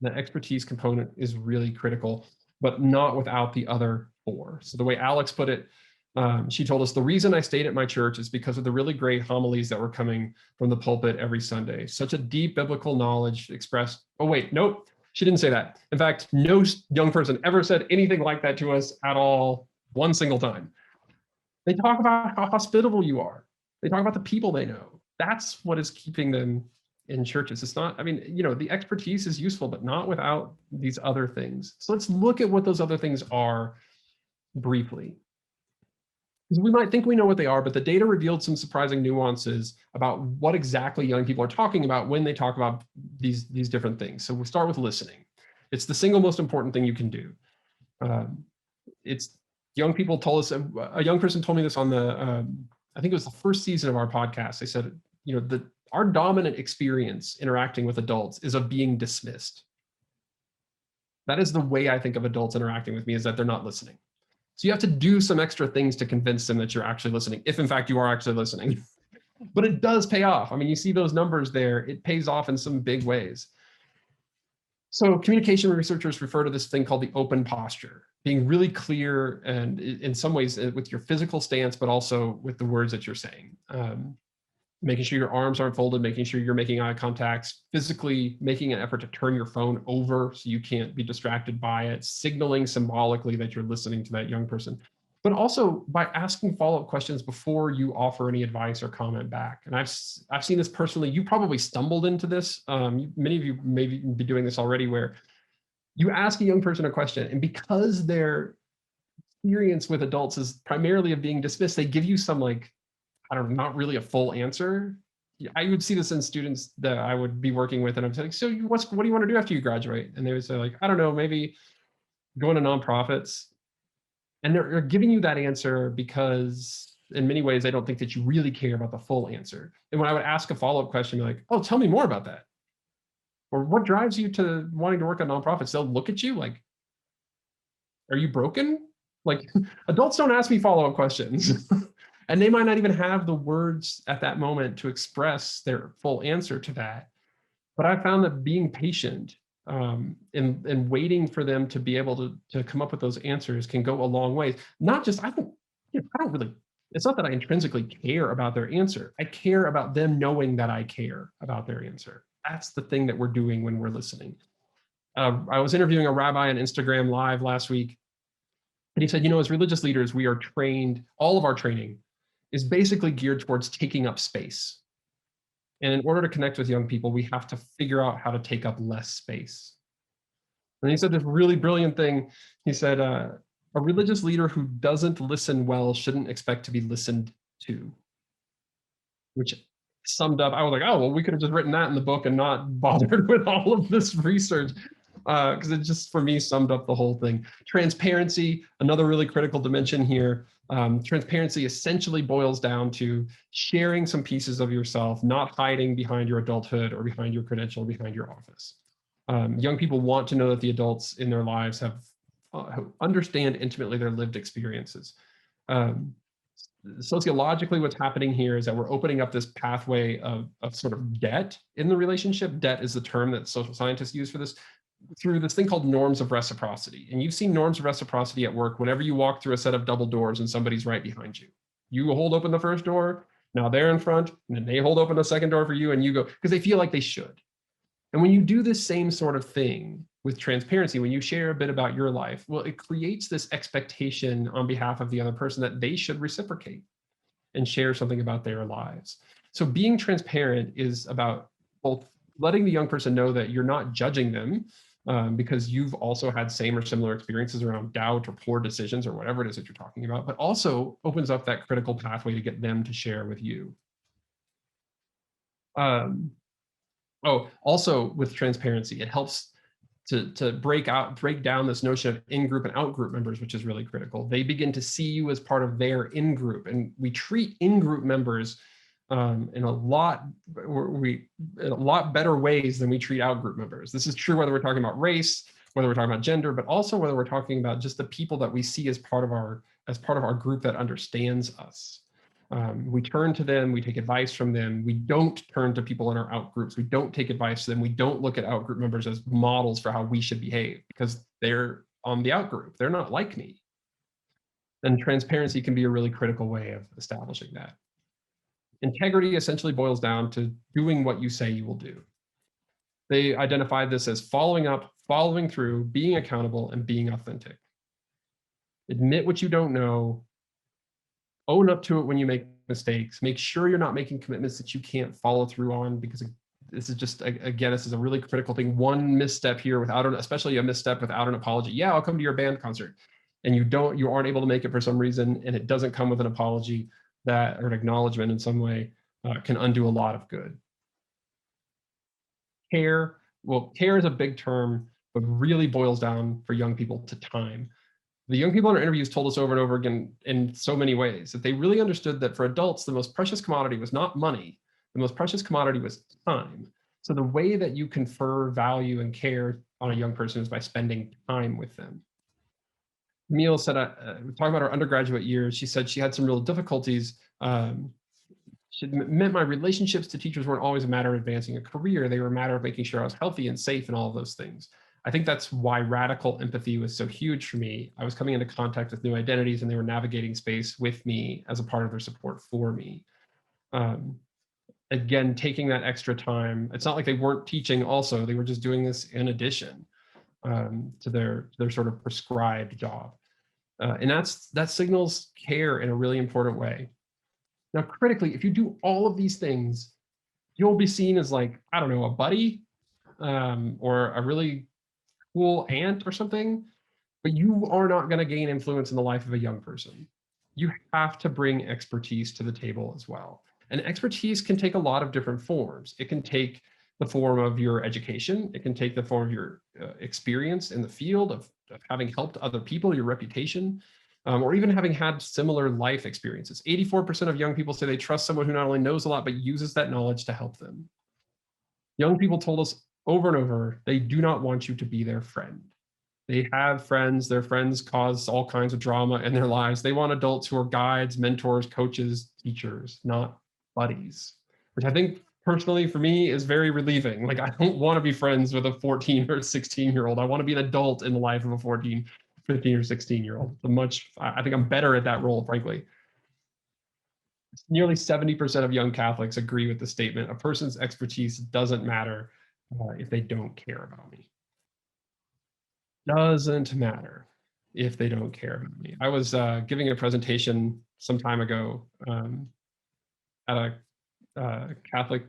The expertise component is really critical, but not without the other 4. So the way Alex put it, she told us, the reason I stayed at my church is because of the really great homilies that were coming from the pulpit every Sunday. Such a deep biblical knowledge expressed. Oh, wait, nope. She didn't say that. In fact, no young person ever said anything like that to us at all, one single time. They talk about how hospitable you are. They talk about the people they know. That's what is keeping them in churches. It's not, I mean, the expertise is useful, but not without these other things. So let's look at what those other things are briefly. Because we might think we know what they are, but the data revealed some surprising nuances about what exactly young people are talking about when they talk about these different things. So we'll start with listening. It's the single most important thing you can do. It's young people told us, a young person told me this on the, I think it was the first season of our podcast. They said, our dominant experience interacting with adults is of being dismissed. That is the way I think of adults interacting with me, is that they're not listening. So you have to do some extra things to convince them that you're actually listening, if in fact you are actually listening. But it does pay off. I mean, you see those numbers there, it pays off in some big ways. So communication researchers refer to this thing called the open posture, being really clear and in some ways with your physical stance, but also with the words that you're saying. Making sure your arms aren't folded, making sure you're making eye contact, physically making an effort to turn your phone over so you can't be distracted by it, signaling symbolically that you're listening to that young person, but also by asking follow-up questions before you offer any advice or comment back. And I've seen this personally. You probably stumbled into this. Many of you may be doing this already, where you ask a young person a question, and because their experience with adults is primarily of being dismissed, they give you some not really a full answer. I would see this in students that I would be working with, and I'm saying, so what do you want to do after you graduate? And they would say I don't know, maybe go into nonprofits. And they're giving you that answer because in many ways, they don't think that you really care about the full answer. And when I would ask a follow-up question, be like, oh, tell me more about that. Or what drives you to wanting to work at nonprofits? They'll look at you like, are you broken? Adults don't ask me follow-up questions. And they might not even have the words at that moment to express their full answer to that. But I found that being patient and waiting for them to be able to come up with those answers can go a long way. Not just, I don't really, it's not that I intrinsically care about their answer. I care about them knowing that I care about their answer. That's the thing that we're doing when we're listening. I was interviewing a rabbi on Instagram Live last week, and he said, as religious leaders, we are trained, all of our training is basically geared towards taking up space. And in order to connect with young people, we have to figure out how to take up less space. And he said this really brilliant thing. He said, a religious leader who doesn't listen well shouldn't expect to be listened to, which summed up, I was like, oh, well, we could have just written that in the book and not bothered with all of this research, because it just, for me, summed up the whole thing. Transparency, another really critical dimension here. Transparency essentially boils down to sharing some pieces of yourself, not hiding behind your adulthood or behind your credential, or behind your office. Young people want to know that the adults in their lives have understand intimately their lived experiences. Sociologically, what's happening here is that we're opening up this pathway of sort of debt in the relationship. Debt is the term that social scientists use for this, through this thing called norms of reciprocity. And you've seen norms of reciprocity at work whenever you walk through a set of double doors and somebody's right behind you. You hold open the first door, now they're in front, and then they hold open the second door for you, and you go, because they feel like they should. And when you do this same sort of thing with transparency, when you share a bit about your life, well, it creates this expectation on behalf of the other person that they should reciprocate and share something about their lives. So being transparent is about both letting the young person know that you're not judging them because you've also had same or similar experiences around doubt or poor decisions or whatever it is that you're talking about, but also opens up that critical pathway to get them to share with you. Also with transparency, it helps to break down this notion of in-group and out-group members, which is really critical. They begin to see you as part of their in-group, and we treat in-group members in a lot better ways than we treat out-group members. This is true whether we're talking about race, whether we're talking about gender, but also whether we're talking about just the people that we see as part of our group that understands us. We turn to them, we take advice from them. We don't turn to people in our out groups. We don't take advice to them. We don't look at out group members as models for how we should behave because they're on the out group. They're not like me. And transparency can be a really critical way of establishing that. Integrity essentially boils down to doing what you say you will do. They identified this as following up, following through, being accountable, and being authentic. Admit what you don't know, own up to it when you make mistakes, make sure you're not making commitments that you can't follow through on, because this is just, again, this is a really critical thing. One misstep here without especially a misstep without an apology. Yeah, I'll come to your band concert, and you aren't able to make it for some reason, and it doesn't come with an apology that, or an acknowledgement in some way, can undo a lot of good. Care, well, care is a big term, but really boils down for young people to time. The young people in our interviews told us over and over again in so many ways that they really understood that for adults, the most precious commodity was not money. The most precious commodity was time. So the way that you confer value and care on a young person is by spending time with them. Camille said, talking about her undergraduate years, she said she had some real difficulties. She meant my relationships to teachers weren't always a matter of advancing a career. They were a matter of making sure I was healthy and safe and all of those things. I think that's why radical empathy was so huge for me. I was coming into contact with new identities, and they were navigating space with me as a part of their support for me. Again, taking that extra time. It's not like they weren't teaching also, they were just doing this in addition to their sort of prescribed job. And that signals care in a really important way. Now, critically, if you do all of these things, you'll be seen as, like, I don't know, a buddy or a really cool aunt or something, but you are not going to gain influence in the life of a young person. You have to bring expertise to the table as well. And expertise can take a lot of different forms. It can take the form of your education. It can take the form of your experience in the field of having helped other people, your reputation, or even having had similar life experiences. 84% of young people say they trust someone who not only knows a lot, but uses that knowledge to help them. Young people told us over and over, they do not want you to be their friend. They have friends, their friends cause all kinds of drama in their lives. They want adults who are guides, mentors, coaches, teachers, not buddies, which I think personally for me is very relieving. Like, I don't want to be friends with a 14 or 16-year-old. I want to be an adult in the life of a 14, 15 or 16-year-old. I think I'm better at that role, frankly. Nearly 70% of young Catholics agree with the statement, a person's expertise doesn't matter if they don't care about me. Doesn't matter if they don't care about me. I was giving a presentation some time ago at a Catholic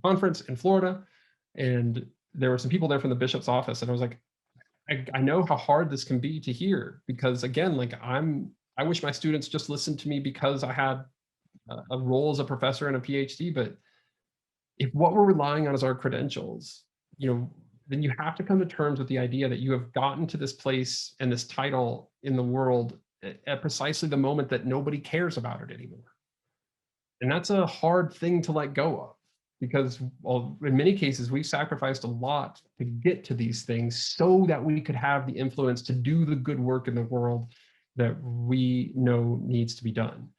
conference in Florida, and there were some people there from the bishop's office, and I was like, I know how hard this can be to hear, because again, like, I wish my students just listened to me because I had a role as a professor and a PhD, but if what we're relying on is our credentials, then you have to come to terms with the idea that you have gotten to this place and this title in the world at precisely the moment that nobody cares about it anymore. And that's a hard thing to let go of, because, well, in many cases, we've sacrificed a lot to get to these things so that we could have the influence to do the good work in the world that we know needs to be done.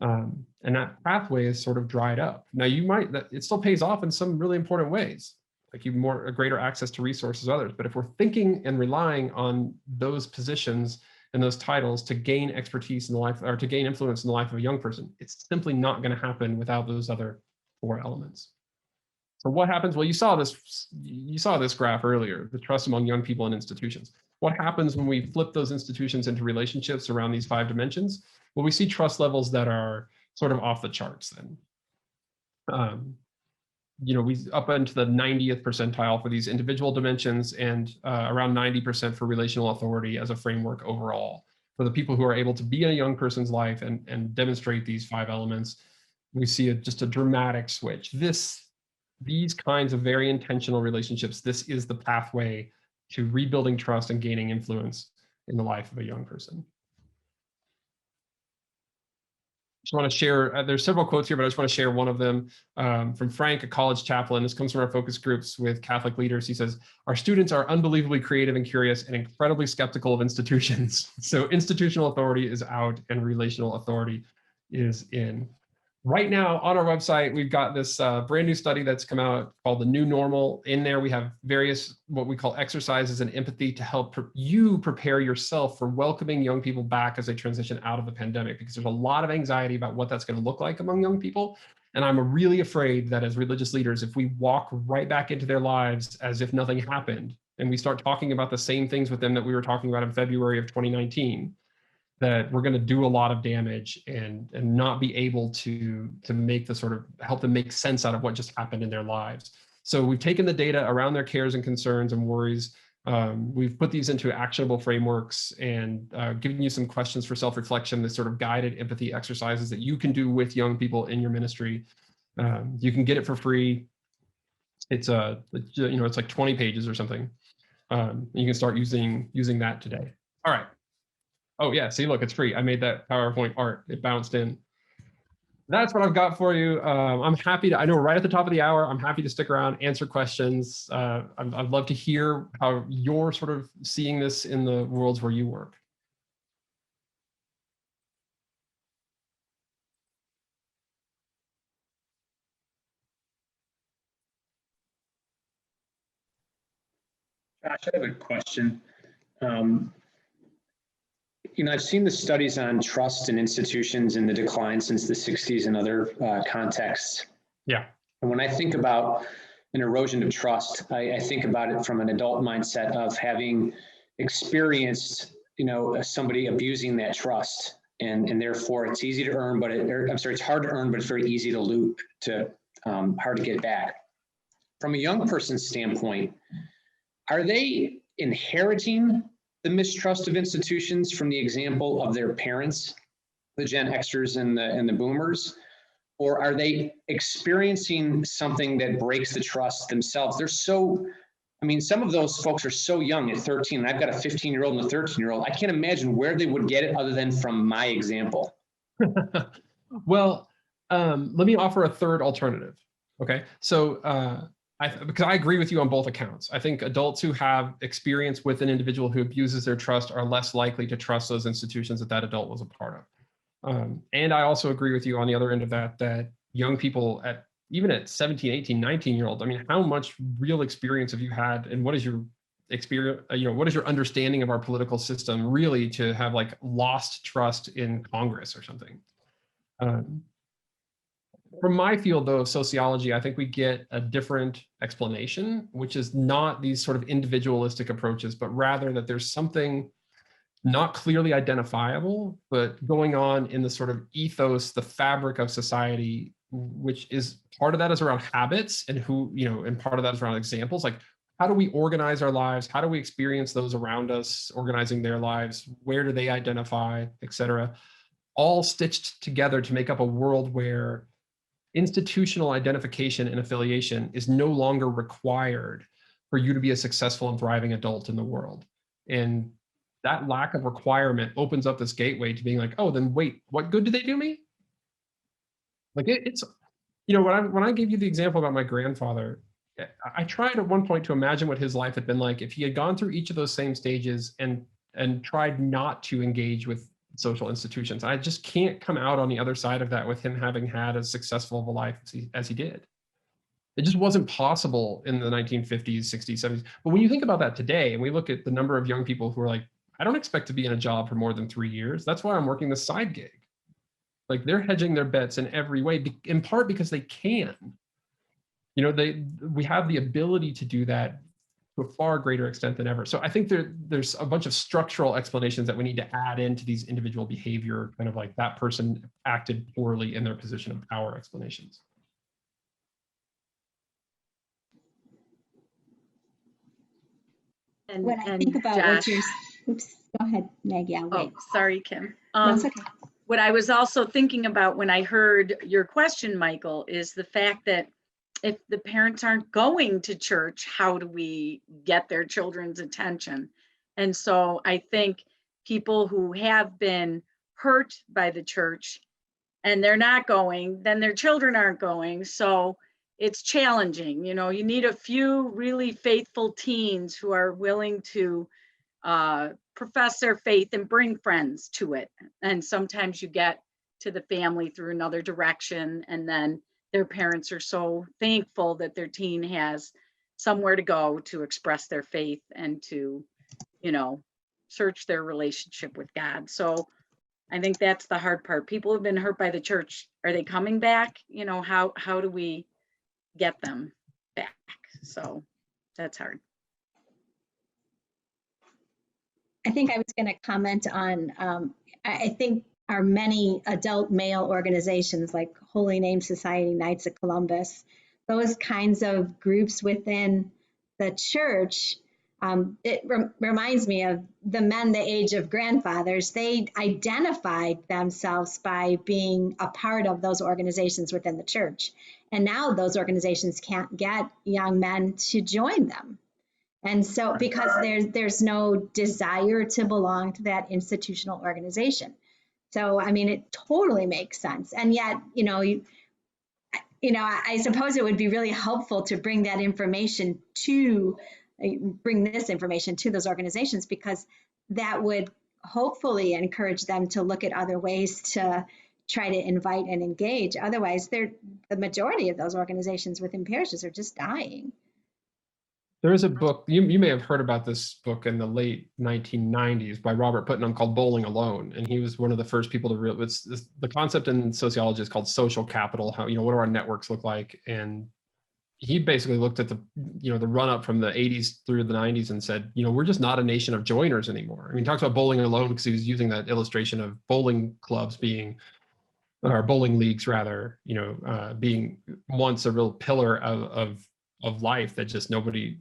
And that pathway is sort of dried up. Now, it still pays off in some really important ways, like a greater access to resources, others. But if we're thinking and relying on those positions and those titles to gain expertise in the life, or to gain influence in the life of a young person, it's simply not going to happen without those other 4 elements. So what happens? Well, you saw this graph earlier, the trust among young people and institutions. What happens when we flip those institutions into relationships around these 5 dimensions? Well, we see trust levels that are sort of off the charts then. We up into the 90th percentile for these individual dimensions, and around 90% for relational authority as a framework overall. For the people who are able to be in a young person's life and demonstrate these 5 elements, we see just a dramatic switch. These kinds of very intentional relationships, this is the pathway to rebuilding trust and gaining influence in the life of a young person. Just want to share, there's several quotes here, but I just want to share one of them from Frank, a college chaplain. This comes from our focus groups with Catholic leaders. He says, our students are unbelievably creative and curious and incredibly skeptical of institutions. So institutional authority is out and relational authority is in. Right now on our website, we've got this brand new study that's come out called The New Normal. In there, we have various what we call exercises and empathy to help you prepare yourself for welcoming young people back as they transition out of the pandemic, because there's a lot of anxiety about what that's going to look like among young people. And I'm really afraid that as religious leaders, if we walk right back into their lives as if nothing happened, and we start talking about the same things with them that we were talking about in February of 2019, that we're going to do a lot of damage and not be able to make the sort of help them make sense out of what just happened in their lives. So we've taken the data around their cares and concerns and worries. We've put these into actionable frameworks and given you some questions for self-reflection, this sort of guided empathy exercises that you can do with young people in your ministry. You can get it for free. It's it's like 20 pages or something. You can start using that today. All right. Oh yeah, see, look, it's free. I made that PowerPoint art. It bounced in. That's what I've got for you. I'm happy to, I know we're right at the top of the hour. I'm happy to stick around, answer questions. I'd love to hear how you're sort of seeing this in the worlds where you work. Josh, I have a question. I've seen the studies on trust in institutions and the decline since the 60s and other contexts. Yeah. And when I think about an erosion of trust, I think about it from an adult mindset of having experienced, somebody abusing that trust. And therefore it's easy to earn, but it's hard to earn, but it's very easy to lose, hard to get back. From a young person's standpoint, are they inheriting the mistrust of institutions from the example of their parents, the Gen Xers and the boomers, or are they experiencing something that breaks the trust themselves? Some of those folks are so young at 13, and I've got a 15-year-old and a 13-year-old. I can't imagine where they would get it other than from my example. Well, let me offer a third alternative. Okay, so because I agree with you on both accounts. I think adults who have experience with an individual who abuses their trust are less likely to trust those institutions that adult was a part of. And I also agree with you on the other end of that young people even at 17, 18, 19-year-old, how much real experience have you had, and what is your experience, what is your understanding of our political system really to have lost trust in Congress or something? From my field, though, of sociology, I think we get a different explanation, which is not these sort of individualistic approaches, but rather that there's something not clearly identifiable, but going on in the sort of ethos, the fabric of society, which is part of that is around habits and and part of that is around examples. Like, how do we organize our lives? How do we experience those around us organizing their lives? Where do they identify, et cetera? All stitched together to make up a world where institutional identification and affiliation is no longer required for you to be a successful and thriving adult in the world. And that lack of requirement opens up this gateway to being like, oh, then wait, what good do they do me? Like it's, when I gave you the example about my grandfather, I tried at one point to imagine what his life had been like if he had gone through each of those same stages and tried not to engage with social institutions. I just can't come out on the other side of that with him having had as successful of a life as he did. It just wasn't possible in the 1950s, 60s, 70s. But when you think about that today, and we look at the number of young people who are like, I don't expect to be in a job for more than 3 years. That's why I'm working this side gig. Like, they're hedging their bets in every way, in part because they can. We have the ability to do that to a far greater extent than ever. So I think there's a bunch of structural explanations that we need to add into these individual behavior, kind of like that person acted poorly in their position of power explanations. And when I think about Josh, oops, go ahead, Meg. Yeah, wait. Oh, sorry, Kim. That's okay. What I was also thinking about when I heard your question, Michael, is the fact that if the parents aren't going to church, how do we get their children's attention? And so I think people who have been hurt by the church and they're not going, then their children aren't going. So it's challenging. You need a few really faithful teens who are willing to profess their faith and bring friends to it. And sometimes you get to the family through another direction. And then their parents are so thankful that their teen has somewhere to go to express their faith and to, you know, search their relationship with God. So I think that's the hard part. People have been hurt by the church. Are they coming back? You know, how do we get them back? So that's hard. I think I was going to comment on, I think our many adult male organizations like Holy Name Society, Knights of Columbus, those kinds of groups within the church, it reminds me of the men the age of grandfathers. They identified themselves by being a part of those organizations within the church. And now those organizations can't get young men to join them. And so because there's no desire to belong to that institutional organization. So, I mean, it totally makes sense. And yet, I suppose it would be really helpful to bring this information to those organizations, because that would hopefully encourage them to look at other ways to try to invite and engage. Otherwise, the majority of those organizations within parishes are just dying. There is a book, you may have heard about this book in the late 1990s by Robert Putnam called Bowling Alone. And he was one of the first people to realize the concept in sociology is called social capital. How, what do our networks look like? And he basically looked at the run up from the 80s through the 90s and said, we're just not a nation of joiners anymore. I mean, he talks about bowling alone because he was using that illustration of bowling clubs being, or bowling leagues rather, being once a real pillar of life that just nobody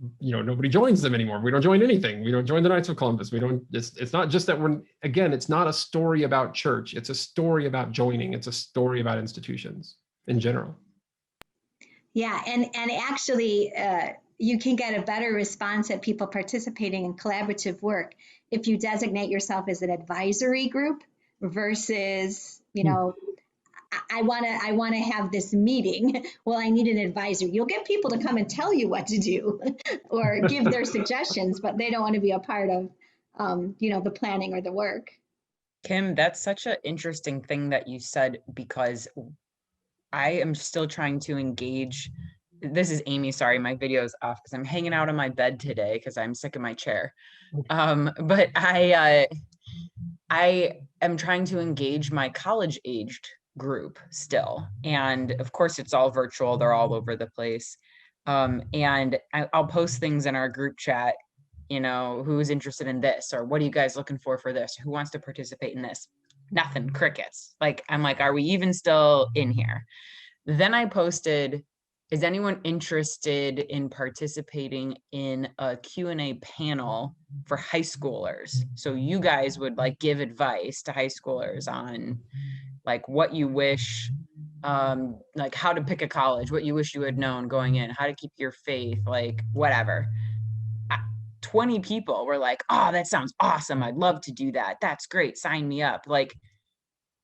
joins them anymore. We don't join anything. We don't join the Knights of Columbus. It's not just that it's not a story about church. It's a story about joining. It's a story about institutions in general. Yeah, and actually, you can get a better response at people participating in collaborative work if you designate yourself as an advisory group versus, I want to have this meeting. Well, I need an advisor. You'll get people to come and tell you what to do or give their suggestions, but they don't want to be a part of, the planning or the work. Kim, that's such an interesting thing that you said, because I am still trying to engage. This is Amy. Sorry, my video is off because I'm hanging out on my bed today because I'm sick of my chair. But I am trying to engage my college-aged group still. And of course, it's all virtual. They're all over the place. And I'll post things in our group chat, who's interested in this, or what are you guys looking for this? Who wants to participate in this? Nothing, crickets. I'm like, are we even still in here? Then I posted, is anyone interested in participating in a Q&A panel for high schoolers? So you guys would give advice to high schoolers on what you wish, how to pick a college, what you wish you had known going in, how to keep your faith, whatever. 20 people were like, oh, that sounds awesome. I'd love to do that. That's great. Sign me up.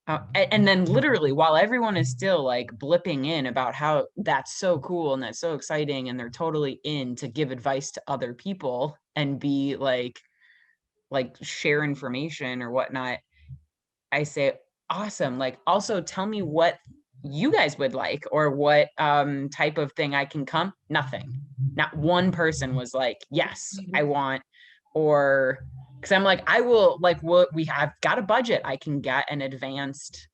And then literally while everyone is still blipping in about how that's so cool and that's so exciting, and they're totally in to give advice to other people and be share information or whatnot, I say, awesome. Also tell me what you guys would like, or what type of thing I can come. Nothing. Not one person was like, yes, I want, or because I'm I will, what we have got a budget. I can get an advanced,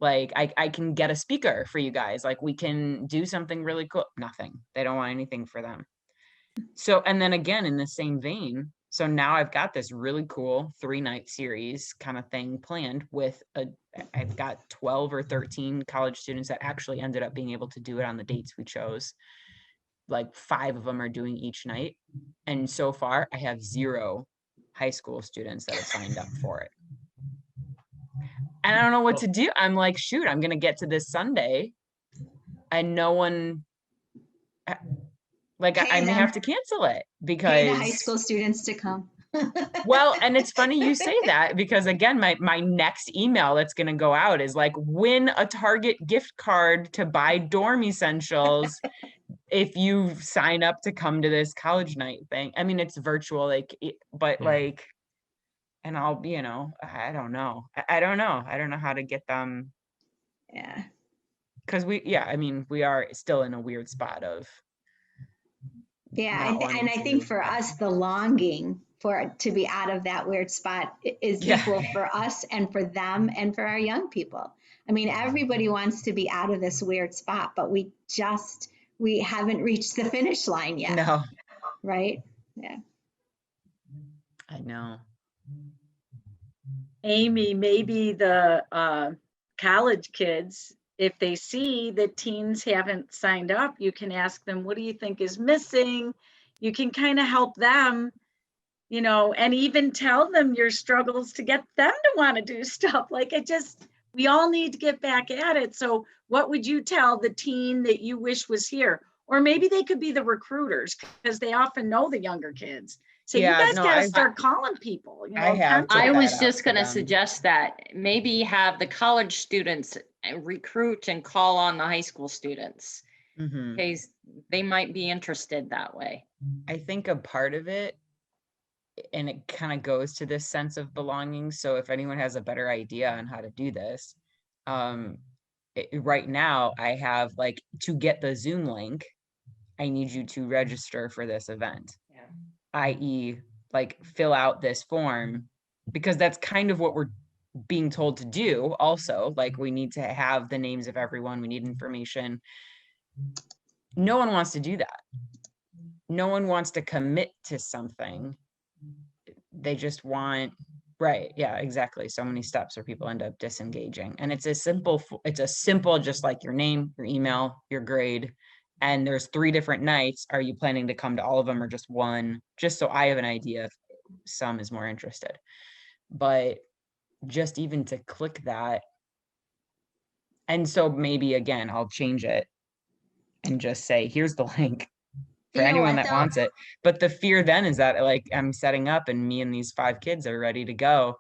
I can get a speaker for you guys. We can do something really cool. Nothing. They don't want anything for them. So, and then again, in the same vein, so now I've got this really cool 3-night series kind of thing planned with I've got 12 or 13 college students that actually ended up being able to do it on the dates we chose. 5 of them are doing each night. And so far I have 0 high school students that have signed up for it. And I don't know what to do. I'm like, shoot, I'm going to get to this Sunday and no one, I may have to cancel it because pay the high school students to come. Well, and it's funny you say that, because again, my next email that's going to go out is win a Target gift card to buy dorm essentials if you sign up to come to this college night thing. I mean, it's virtual, but And I'll, I don't know. I don't know. I don't know how to get them. Yeah. Because we are still in a weird spot of Yeah, not and wanting I think to. for us, the longing for it to be out of that weird spot is Yeah. equal for us and for them and for our young people. I mean, everybody wants to be out of this weird spot, but we haven't reached the finish line yet, No, right? Yeah. I know. Amy, maybe the college kids, if they see that teens haven't signed up, you can ask them, what do you think is missing? You can kind of help them, and even tell them your struggles to get them to want to do stuff. Like we all need to get back at it. So what would you tell the teen that you wish was here? Or maybe they could be the recruiters, because they often know the younger kids. Say, you Yeah, guys no, got to I've- start calling people. I have contact put I that was out just to going to them. suggest that maybe have the college students recruit and call on the high school students. Mhm. Because they might be interested that way. I think a part of it, and it kind of goes to this sense of belonging. So if anyone has a better idea on how to do this, right now I have to get the Zoom link, I need you to register for this event, i.e. fill out this form, because that's kind of what we're being told to do. Also, we need to have the names of everyone, we need information. No one wants to do that. No one wants to commit to something. They just want, right, yeah, exactly. So many steps where people end up disengaging. And it's a simple just like your name, your email, your grade, and there's 3 different nights. Are you planning to come to all of them or just one? Just so I have an idea if some is more interested. But just even to click that. And so maybe again, I'll change it and just say, here's the link for You know anyone what, that though? wants it. But the fear then is that I'm setting up and me and these 5 kids are ready to go.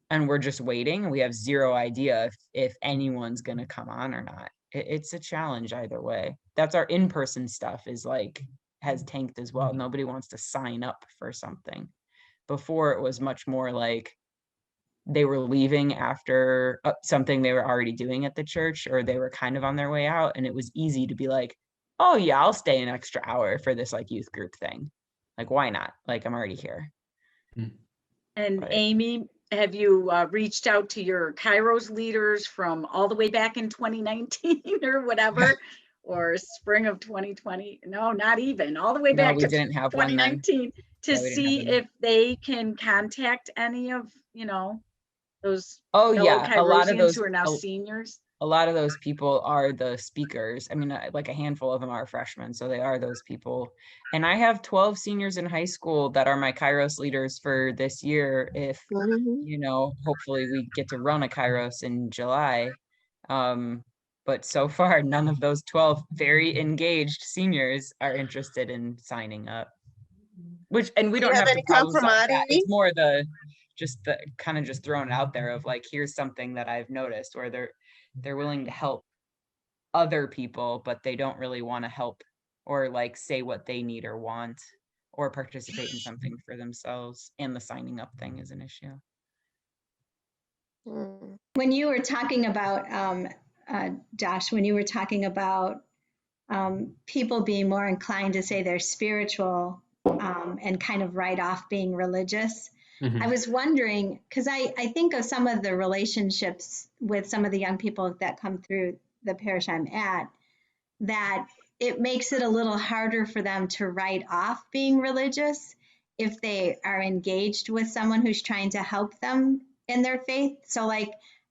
And we're just waiting. We have zero idea if anyone's going to come on or not. It's a challenge either way. That's our in-person stuff has tanked as well. Nobody wants to sign up for something. Before it was much more they were leaving after something they were already doing at the church, or they were kind of on their way out. And it was easy to be oh yeah, I'll stay an extra hour for this youth group thing. Why not? I'm already here. And Right. Amy, have you reached out to your Kairos leaders from all the way back in 2019 or whatever, or spring of 2020? No, not even, all the way No, back we to didn't have one then. 2019 to Yeah, we didn't have see one then. if they can contact any of, those Oh fellow yeah, a lot of Kairosians those who are now seniors. a lot of those people are the speakers. I mean, a handful of them are freshmen, so they are those people. And I have 12 seniors in high school that are my Kairos leaders for this year. If, hopefully we get to run a Kairos in July. But so far, none of those 12 very engaged seniors are interested in signing up. And we don't have to problem solve that. It's more just throwing it out there of here's something that I've noticed, where they're willing to help other people, but they don't really want to help or say what they need or want or participate in something for themselves. And the signing up thing is an issue. When you were talking about, Josh, when you were talking about people being more inclined to say they're spiritual and kind of write off being religious, I was wondering, because I think of some of the relationships with some of the young people that come through the parish I'm at, that it makes it a little harder for them to write off being religious if they are engaged with someone who's trying to help them in their faith. So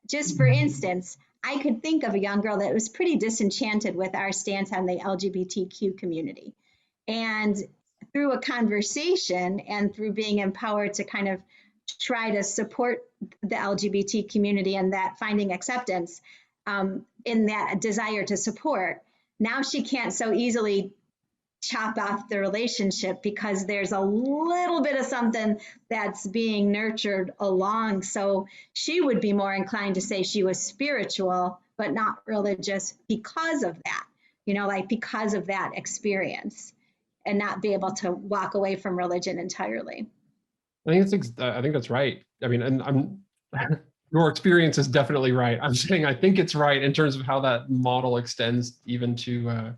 just for instance, I could think of a young girl that was pretty disenchanted with our stance on the LGBTQ community. And through a conversation and through being empowered to kind of try to support the LGBT community and that finding acceptance in that desire to support, now she can't so easily chop off the relationship because there's a little bit of something that's being nurtured along. So she would be more inclined to say she was spiritual, but not religious because of that, because of that experience, and not be able to walk away from religion entirely. I think that's right. I mean, and your experience is definitely right. I'm saying I think it's right in terms of how that model extends even to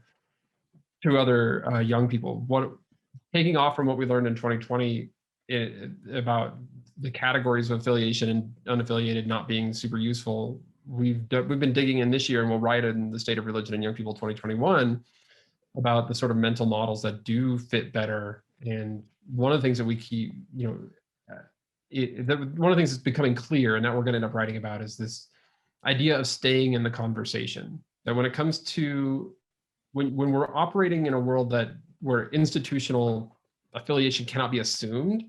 other young people. Taking off from what we learned in 2020 about the categories of affiliation and unaffiliated not being super useful, we've been digging in this year, and we'll write in the State of Religion and Young People 2021 about the sort of mental models that do fit better. And one of the things that we keep, one of the things that's becoming clear, and that we're going to end up writing about, is this idea of staying in the conversation. That when it comes to when we're operating in a world where institutional affiliation cannot be assumed,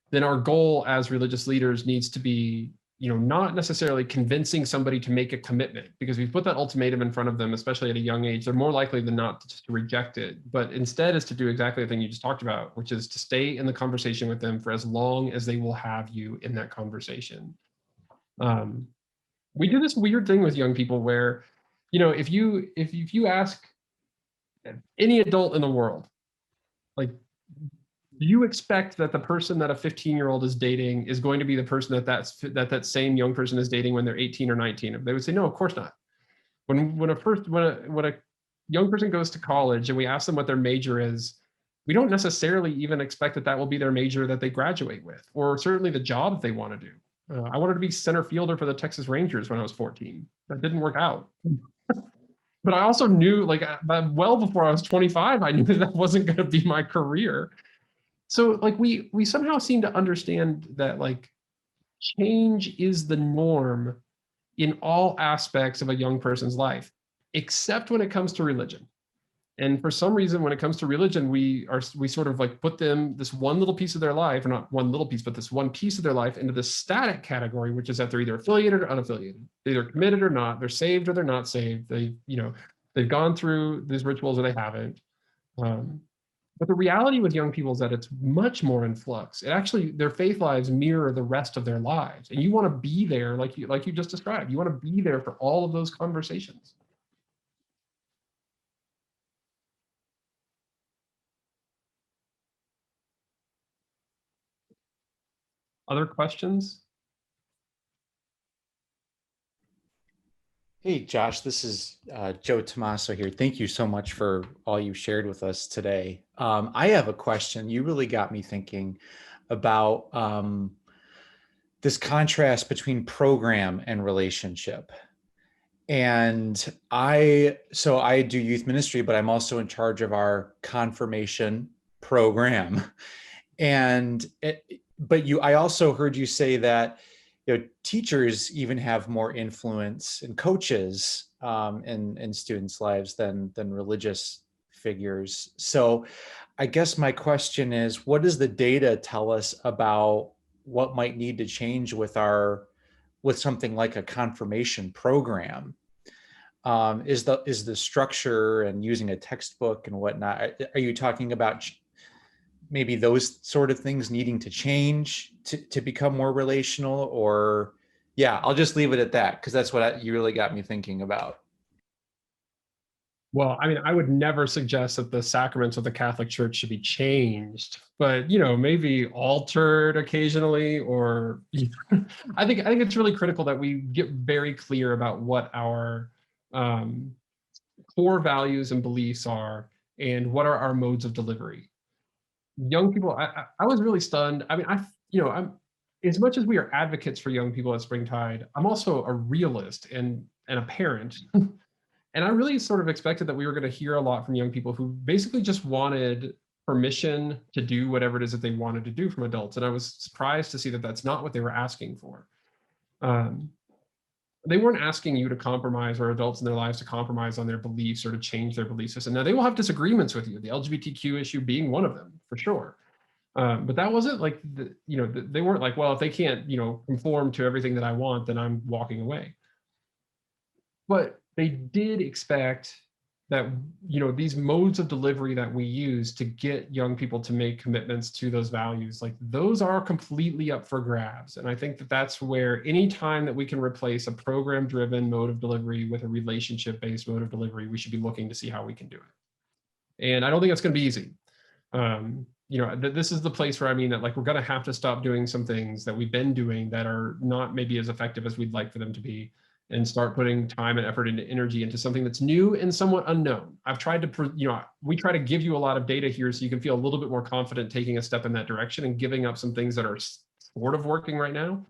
then our goal as religious leaders needs to be, not necessarily convincing somebody to make a commitment, because we put that ultimatum in front of them, especially at a young age, they're more likely than not to just reject it. But instead is to do exactly the thing you just talked about, which is to stay in the conversation with them for as long as they will have you in that conversation. We do this weird thing with young people where, if you ask any adult in the world, like, do you expect that the person that a 15-year-old is dating is going to be the person that same young person is dating when they're 18 or 19? They would say, no, of course not. When a young person goes to college and we ask them what their major is, we don't necessarily even expect that will be their major that they graduate with, or certainly the job they want to do. I wanted to be center fielder for the Texas Rangers when I was 14. That didn't work out. But I also knew, well before I was 25, I knew that wasn't going to be my career. So we somehow seem to understand that change is the norm in all aspects of a young person's life, except when it comes to religion. And for some reason, when it comes to religion, we sort of put them, this one little piece of their life, or not one little piece, but this one piece of their life, into the static category, which is that they're either affiliated or unaffiliated. They're either committed or not. They're saved or they're not saved. They've gone through these rituals or they haven't. But the reality with young people is that it's much more in flux. It actually, their faith lives mirror the rest of their lives. And you want to be there, like you just described. You want to be there for all of those conversations. Other questions? Hey, Josh, this is Joe Tomaso here. Thank you so much for all you shared with us today. I have a question. You really got me thinking about this contrast between program and relationship. And I do youth ministry, but I'm also in charge of our confirmation program. And I also heard you say that teachers even have more influence, and coaches in students' lives than religious figures. So I guess my question is, what does the data tell us about what might need to change with something like a confirmation program? Is the structure and using a textbook and whatnot? Are you talking about maybe those sort of things needing to change to become more relational? Or I'll just leave it at that, because that's what you really got me thinking about. Well, I mean, I would never suggest that the sacraments of the Catholic Church should be changed, but maybe altered occasionally. Or I think it's really critical that we get very clear about what our core values and beliefs are, and what are our modes of delivery. Young people, I was really stunned. I mean, I'm as much as we are advocates for young people at Springtide, I'm also a realist and a parent. And I really sort of expected that we were going to hear a lot from young people who basically just wanted permission to do whatever it is that they wanted to do from adults. And I was surprised to see that that's not what they were asking for. They weren't asking you to compromise, or adults in their lives to compromise on their beliefs or to change their belief system. Now, they will have disagreements with you, the LGBTQ issue being one of them, for sure. But that wasn't they weren't like, well, if they can't, conform to everything that I want, then I'm walking away. But they did expect that, these modes of delivery that we use to get young people to make commitments to those values, those are completely up for grabs. And I think that that's where, any time that we can replace a program-driven mode of delivery with a relationship-based mode of delivery, we should be looking to see how we can do it. And I don't think it's going to be easy. this is the place where I mean that like we're going to have to stop doing some things that we've been doing that are not maybe as effective as we'd like for them to be, and start putting time and effort and energy into something that's new and somewhat unknown. I've tried to, we try to give you a lot of data here so you can feel a little bit more confident taking a step in that direction and giving up some things that are sort of working right now.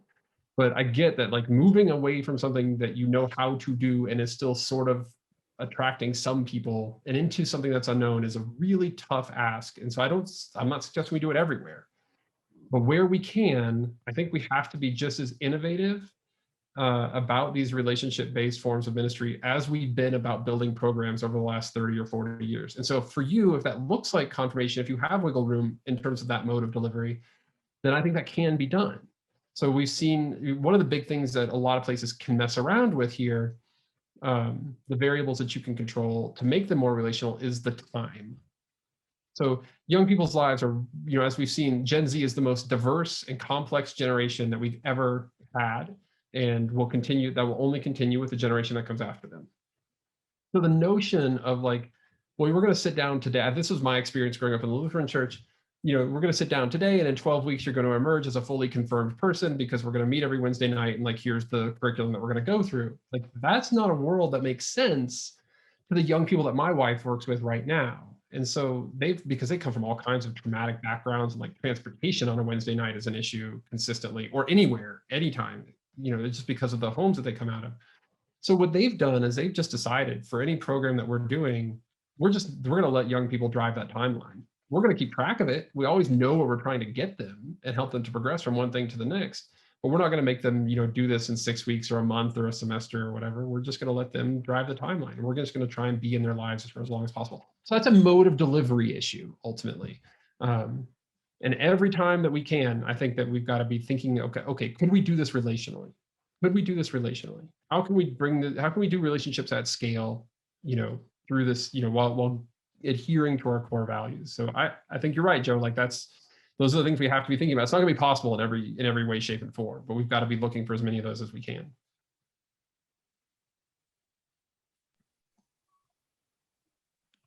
But I get that like moving away from something that you know how to do and is still sort of attracting some people and into something that's unknown is a really tough ask. And so I'm not suggesting we do it everywhere, but where we can, I think we have to be just as innovative about these relationship-based forms of ministry as we've been about building programs over the last 30 or 40 years. And so for you, if that looks like confirmation, if you have wiggle room in terms of that mode of delivery, then I think that can be done. So we've seen one of the big things that a lot of places can mess around with here, the variables that you can control to make them more relational is the time. So young people's lives are, as we've seen, Gen Z is the most diverse and complex generation that we've ever had, and will only continue with the generation that comes after them. So the notion of like, well, we're going to sit down today. This was my experience growing up in the Lutheran church. We're going to sit down today, and in 12 weeks, you're going to emerge as a fully confirmed person because we're going to meet every Wednesday night, and like, here's the curriculum that we're going to go through. Like, that's not a world that makes sense to the young people that my wife works with right now. And so because they come from all kinds of traumatic backgrounds, and like transportation on a Wednesday night is an issue consistently, or anywhere, anytime, it's just because of the homes that they come out of. So what they've done is they've just decided for any program that we're doing, we're going to let young people drive that timeline. We're going to keep track of it. We always know where we're trying to get them and help them to progress from one thing to the next. But we're not going to make them, do this in 6 weeks or a month or a semester or whatever. We're just going to let them drive the timeline. And we're just going to try and be in their lives for as long as possible. So that's a mode of delivery issue, ultimately. And every time that we can, I think that we've got to be thinking, okay, could we do this relationally? Could we do this relationally? How can we do relationships at scale, through this, while adhering to our core values? So I think you're right, Joe. Like those are the things we have to be thinking about. It's not going to be possible in every way, shape, and form, but we've got to be looking for as many of those as we can.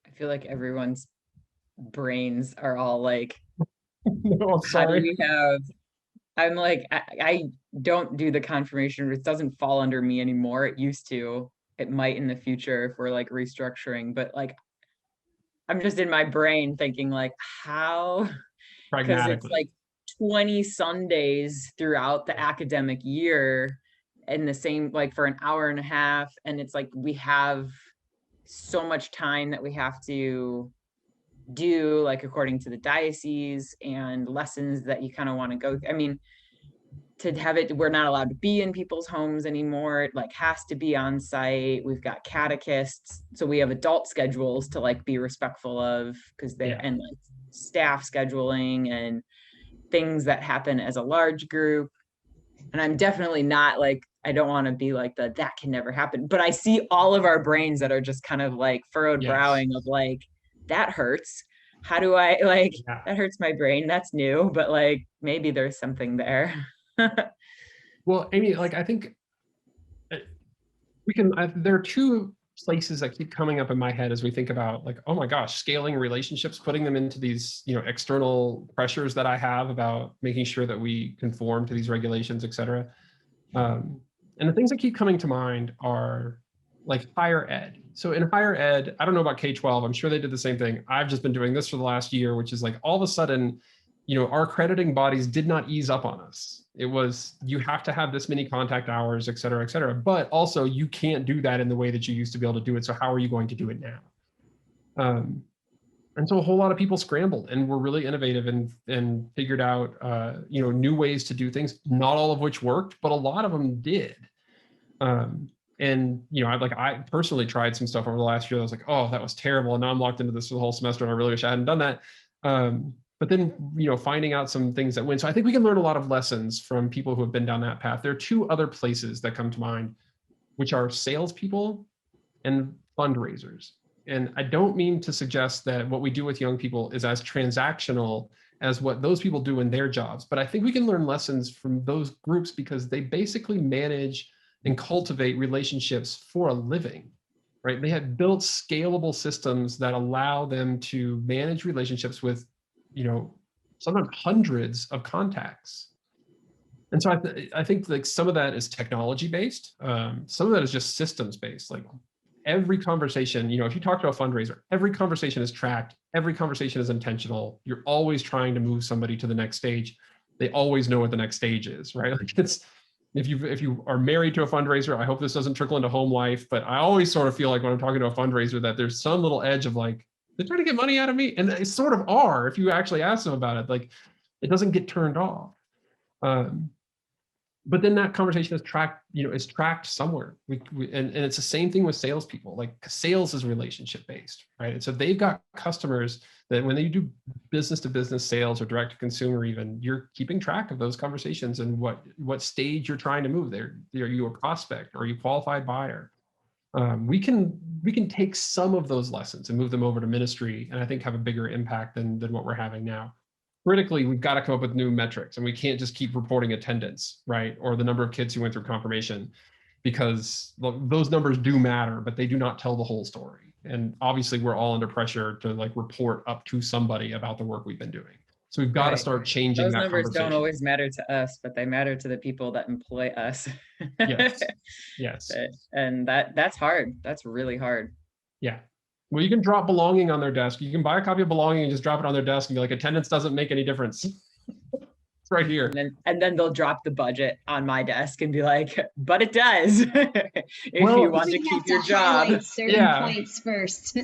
I feel like everyone's brains are all like, No, I'm sorry. how do we have, I'm like, I don't do the confirmation. It doesn't fall under me anymore. It used to. It might in the future if we're like restructuring, but like, I'm just in my brain thinking like, how, because it's like 20 Sundays throughout the academic year and the same, like for an hour and a half. And it's like, we have so much time that we have to do, like according to the diocese, and lessons that you kind of want to go. I mean, to have it, we're not allowed to be in people's homes anymore. It like has to be on site. We've got catechists, so we have adult schedules to like be respectful of, because they're and like staff scheduling and things that happen as a large group. And I'm definitely not like, I don't want to be like that can never happen, but I see all of our brains that are just kind of like furrowed browing of like, that hurts. How do I like, that hurts my brain. That's new, but like, maybe there's something there. Well, Amy, like I think there are two places that keep coming up in my head as we think about like, oh my gosh, scaling relationships, putting them into these, external pressures that I have about making sure that we conform to these regulations, et cetera. And the things that keep coming to mind are like higher ed. So in higher ed, I don't know about K-12, I'm sure they did the same thing. I've just been doing this for the last year, which is like all of a sudden, our accrediting bodies did not ease up on us. It was, you have to have this many contact hours, et cetera, but also you can't do that in the way that you used to be able to do it. So how are you going to do it now? And so a whole lot of people scrambled and were really innovative and figured out, new ways to do things, not all of which worked, but a lot of them did. And, I personally tried some stuff over the last year. I was like, oh, that was terrible. And now I'm locked into this for the whole semester and I really wish I hadn't done that. But then, finding out some things that went. So I think we can learn a lot of lessons from people who have been down that path. There are two other places that come to mind, which are salespeople and fundraisers. And I don't mean to suggest that what we do with young people is as transactional as what those people do in their jobs. But I think we can learn lessons from those groups because they basically manage and cultivate relationships for a living, right? They have built scalable systems that allow them to manage relationships with, sometimes hundreds of contacts. And so I think like some of that is technology based. Some of that is just systems based. Like every conversation, if you talk to a fundraiser, every conversation is tracked. Every conversation is intentional. You're always trying to move somebody to the next stage. They always know what the next stage is, right? Like it's, if you are married to a fundraiser, I hope this doesn't trickle into home life, but I always sort of feel like when I'm talking to a fundraiser that there's some little edge of like, they're trying to get money out of me. And they sort of are, if you actually ask them about it, like it doesn't get turned off. But then that conversation is tracked, is tracked somewhere. And it's the same thing with salespeople. Like sales is relationship based, right? And so they've got customers that when they do business to business sales or direct to consumer, even you're keeping track of those conversations and what stage you're trying to move there. Are you a prospect? Or are you a qualified buyer? We can take some of those lessons and move them over to ministry, and I think have a bigger impact than what we're having now. Critically, we've got to come up with new metrics, and we can't just keep reporting attendance, right? Or the number of kids who went through confirmation, because those numbers do matter, but they do not tell the whole story. And obviously we're all under pressure to like report up to somebody about the work we've been doing. So we've got to start changing those that numbers conversation. don't always matter to us, but they matter to the people that employ us. Yes. And that's hard. That's really hard. Yeah. Well, you can drop belonging on their desk. You can buy a copy of belonging and just drop it on their desk and be like, attendance doesn't make any difference. It's right here. And then they'll drop the budget on my desk and be like, but it does. If you want to keep your job. Certain points first.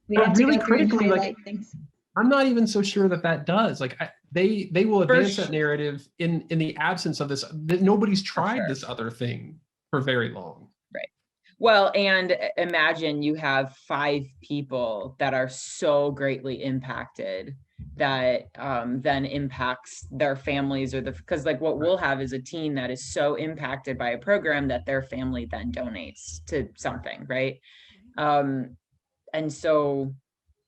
We have really to go through and critically, highlight things. I'm not even so sure that does. Like they will advance that narrative in the absence of this. Nobody's tried this other thing for very long. Right. Well, and imagine you have 5 people that are so greatly impacted that then impacts their families, or because like what we'll have is a teen that is so impacted by a program that their family then donates to something, right? And so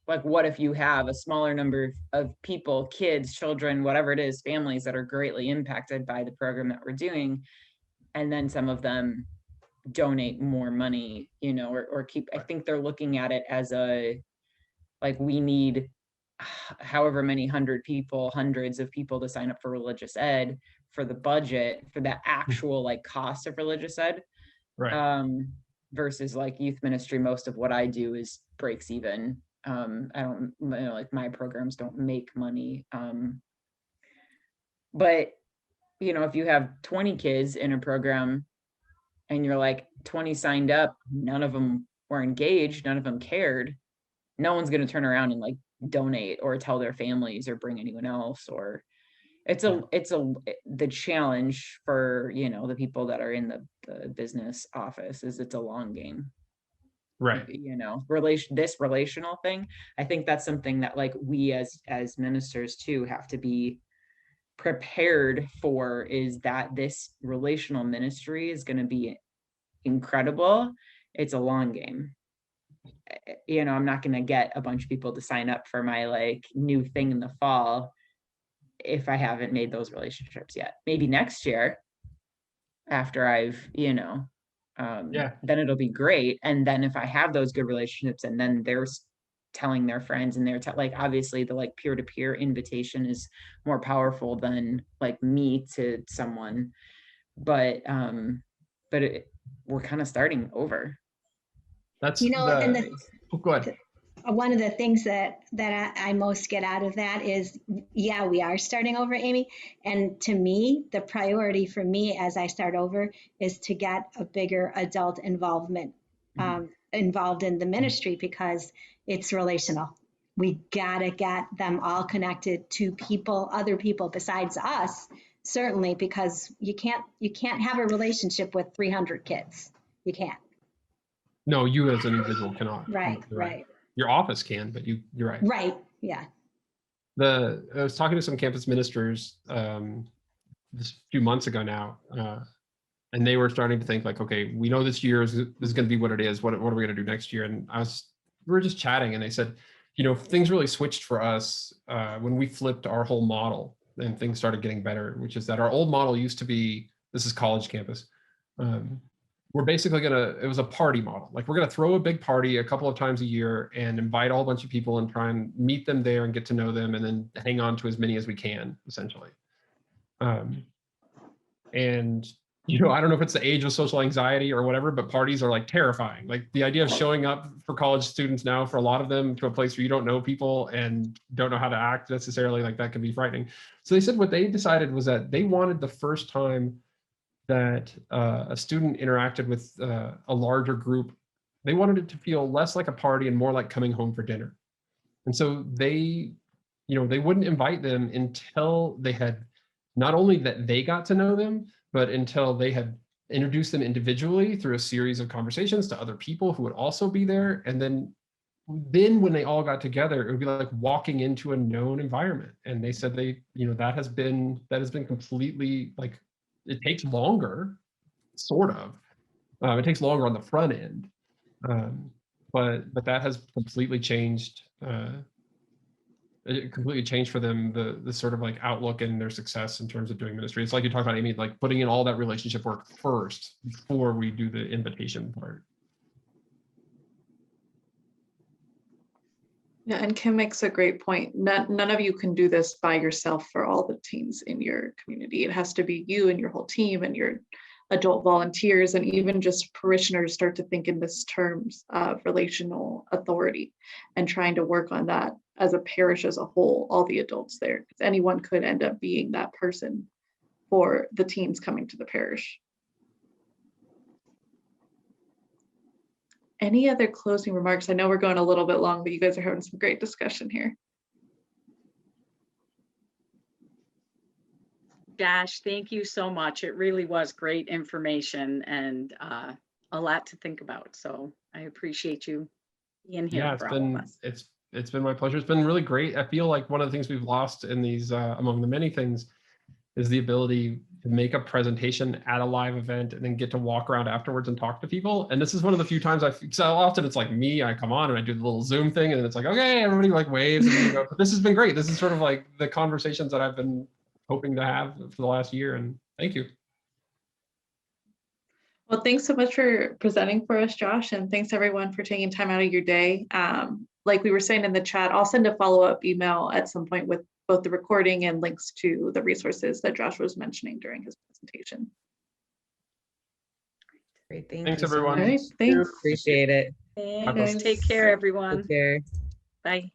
like, what if you have a smaller number of people, kids, children, whatever it is, families that are greatly impacted by the program that we're doing, and then some of them donate more money, or keep, I think they're looking at it as like we need however many hundreds of people to sign up for religious ed for the budget, for the actual like cost of religious ed. Right. Versus like youth ministry, most of what I do is breaks even. I don't, like my programs don't make money. But if you have 20 kids in a program and you're like 20 signed up, none of them were engaged, none of them cared, no one's going to turn around and like donate or tell their families or bring anyone else. Or the challenge for, the people that are in the business office is it's a long game. Right. This relational thing, I think that's something that like we as ministers too have to be prepared for, is that this relational ministry is going to be incredible. It's a long game. I'm not going to get a bunch of people to sign up for my like new thing in the fall if I haven't made those relationships yet. Maybe next year after I've, then it'll be great. And then if I have those good relationships and then they're telling their friends and they're like, obviously the like peer-to-peer invitation is more powerful than like me to someone, but we're kind of starting over. That's go ahead. One of the things that I most get out of that is, we are starting over, Amy. And to me, the priority for me as I start over is to get a bigger adult involvement involved in the ministry, because it's relational. We gotta get them all connected to other people besides us, certainly, because you can't have a relationship with 300 kids. You can't. No, you as an individual cannot. Right. Your office can, but you're right. Right. Yeah. I was talking to some campus ministers this few months ago now, and they were starting to think like, okay, we know this year is going to be what it is. What are we going to do next year? And we were just chatting, and they said, things really switched for us when we flipped our whole model, and things started getting better. Which is that our old model used to be, this is college campus, we're basically it was a party model. Like we're gonna throw a big party a couple of times a year and invite a whole bunch of people and try and meet them there and get to know them and then hang on to as many as we can, essentially. And I don't know if it's the age of social anxiety or whatever, but parties are like terrifying. Like the idea of showing up for college students now, for a lot of them, to a place where you don't know people and don't know how to act necessarily, like that can be frightening. So they said what they decided was that they wanted the first time that a student interacted with a larger group, they wanted it to feel less like a party and more like coming home for dinner. And so they wouldn't invite them until they had not only that they got to know them, but until they had introduced them individually through a series of conversations to other people who would also be there. And then when they all got together, it would be like walking into a known environment. And they said that has been completely, like, it takes longer, sort of. It takes longer on the front end, but that has completely changed. It completely changed for them the sort of like outlook and their success in terms of doing ministry. It's like you talked about, Amy, like putting in all that relationship work first before we do the invitation part. Yeah, and Kim makes a great point. None of you can do this by yourself for all the teens in your community. It has to be you and your whole team and your adult volunteers, and even just parishioners start to think in this terms of relational authority and trying to work on that as a parish as a whole, all the adults there, because anyone could end up being that person for the teens coming to the parish. Any other closing remarks? I know we're going a little bit long, but you guys are having some great discussion here. Josh, thank you so much. It really was great information and a lot to think about. So I appreciate you being here for all of us. It's been my pleasure. It's been really great. I feel like one of the things we've lost in these, among the many things, is the ability to make a presentation at a live event and then get to walk around afterwards and talk to people. And this is one of the few times so often it's like me, I come on and I do the little Zoom thing and it's like, okay, everybody like waves. And but this has been great. This is sort of like the conversations that I've been hoping to have for the last year. And thank you. Well, thanks so much for presenting for us, Josh. And thanks everyone for taking time out of your day. Like we were saying in the chat, I'll send a follow-up email at some point with both the recording and links to the resources that Josh was mentioning during his presentation. Great, thanks everyone. All right, thanks. Appreciate it. Thanks. Take care, everyone. Take care. Bye.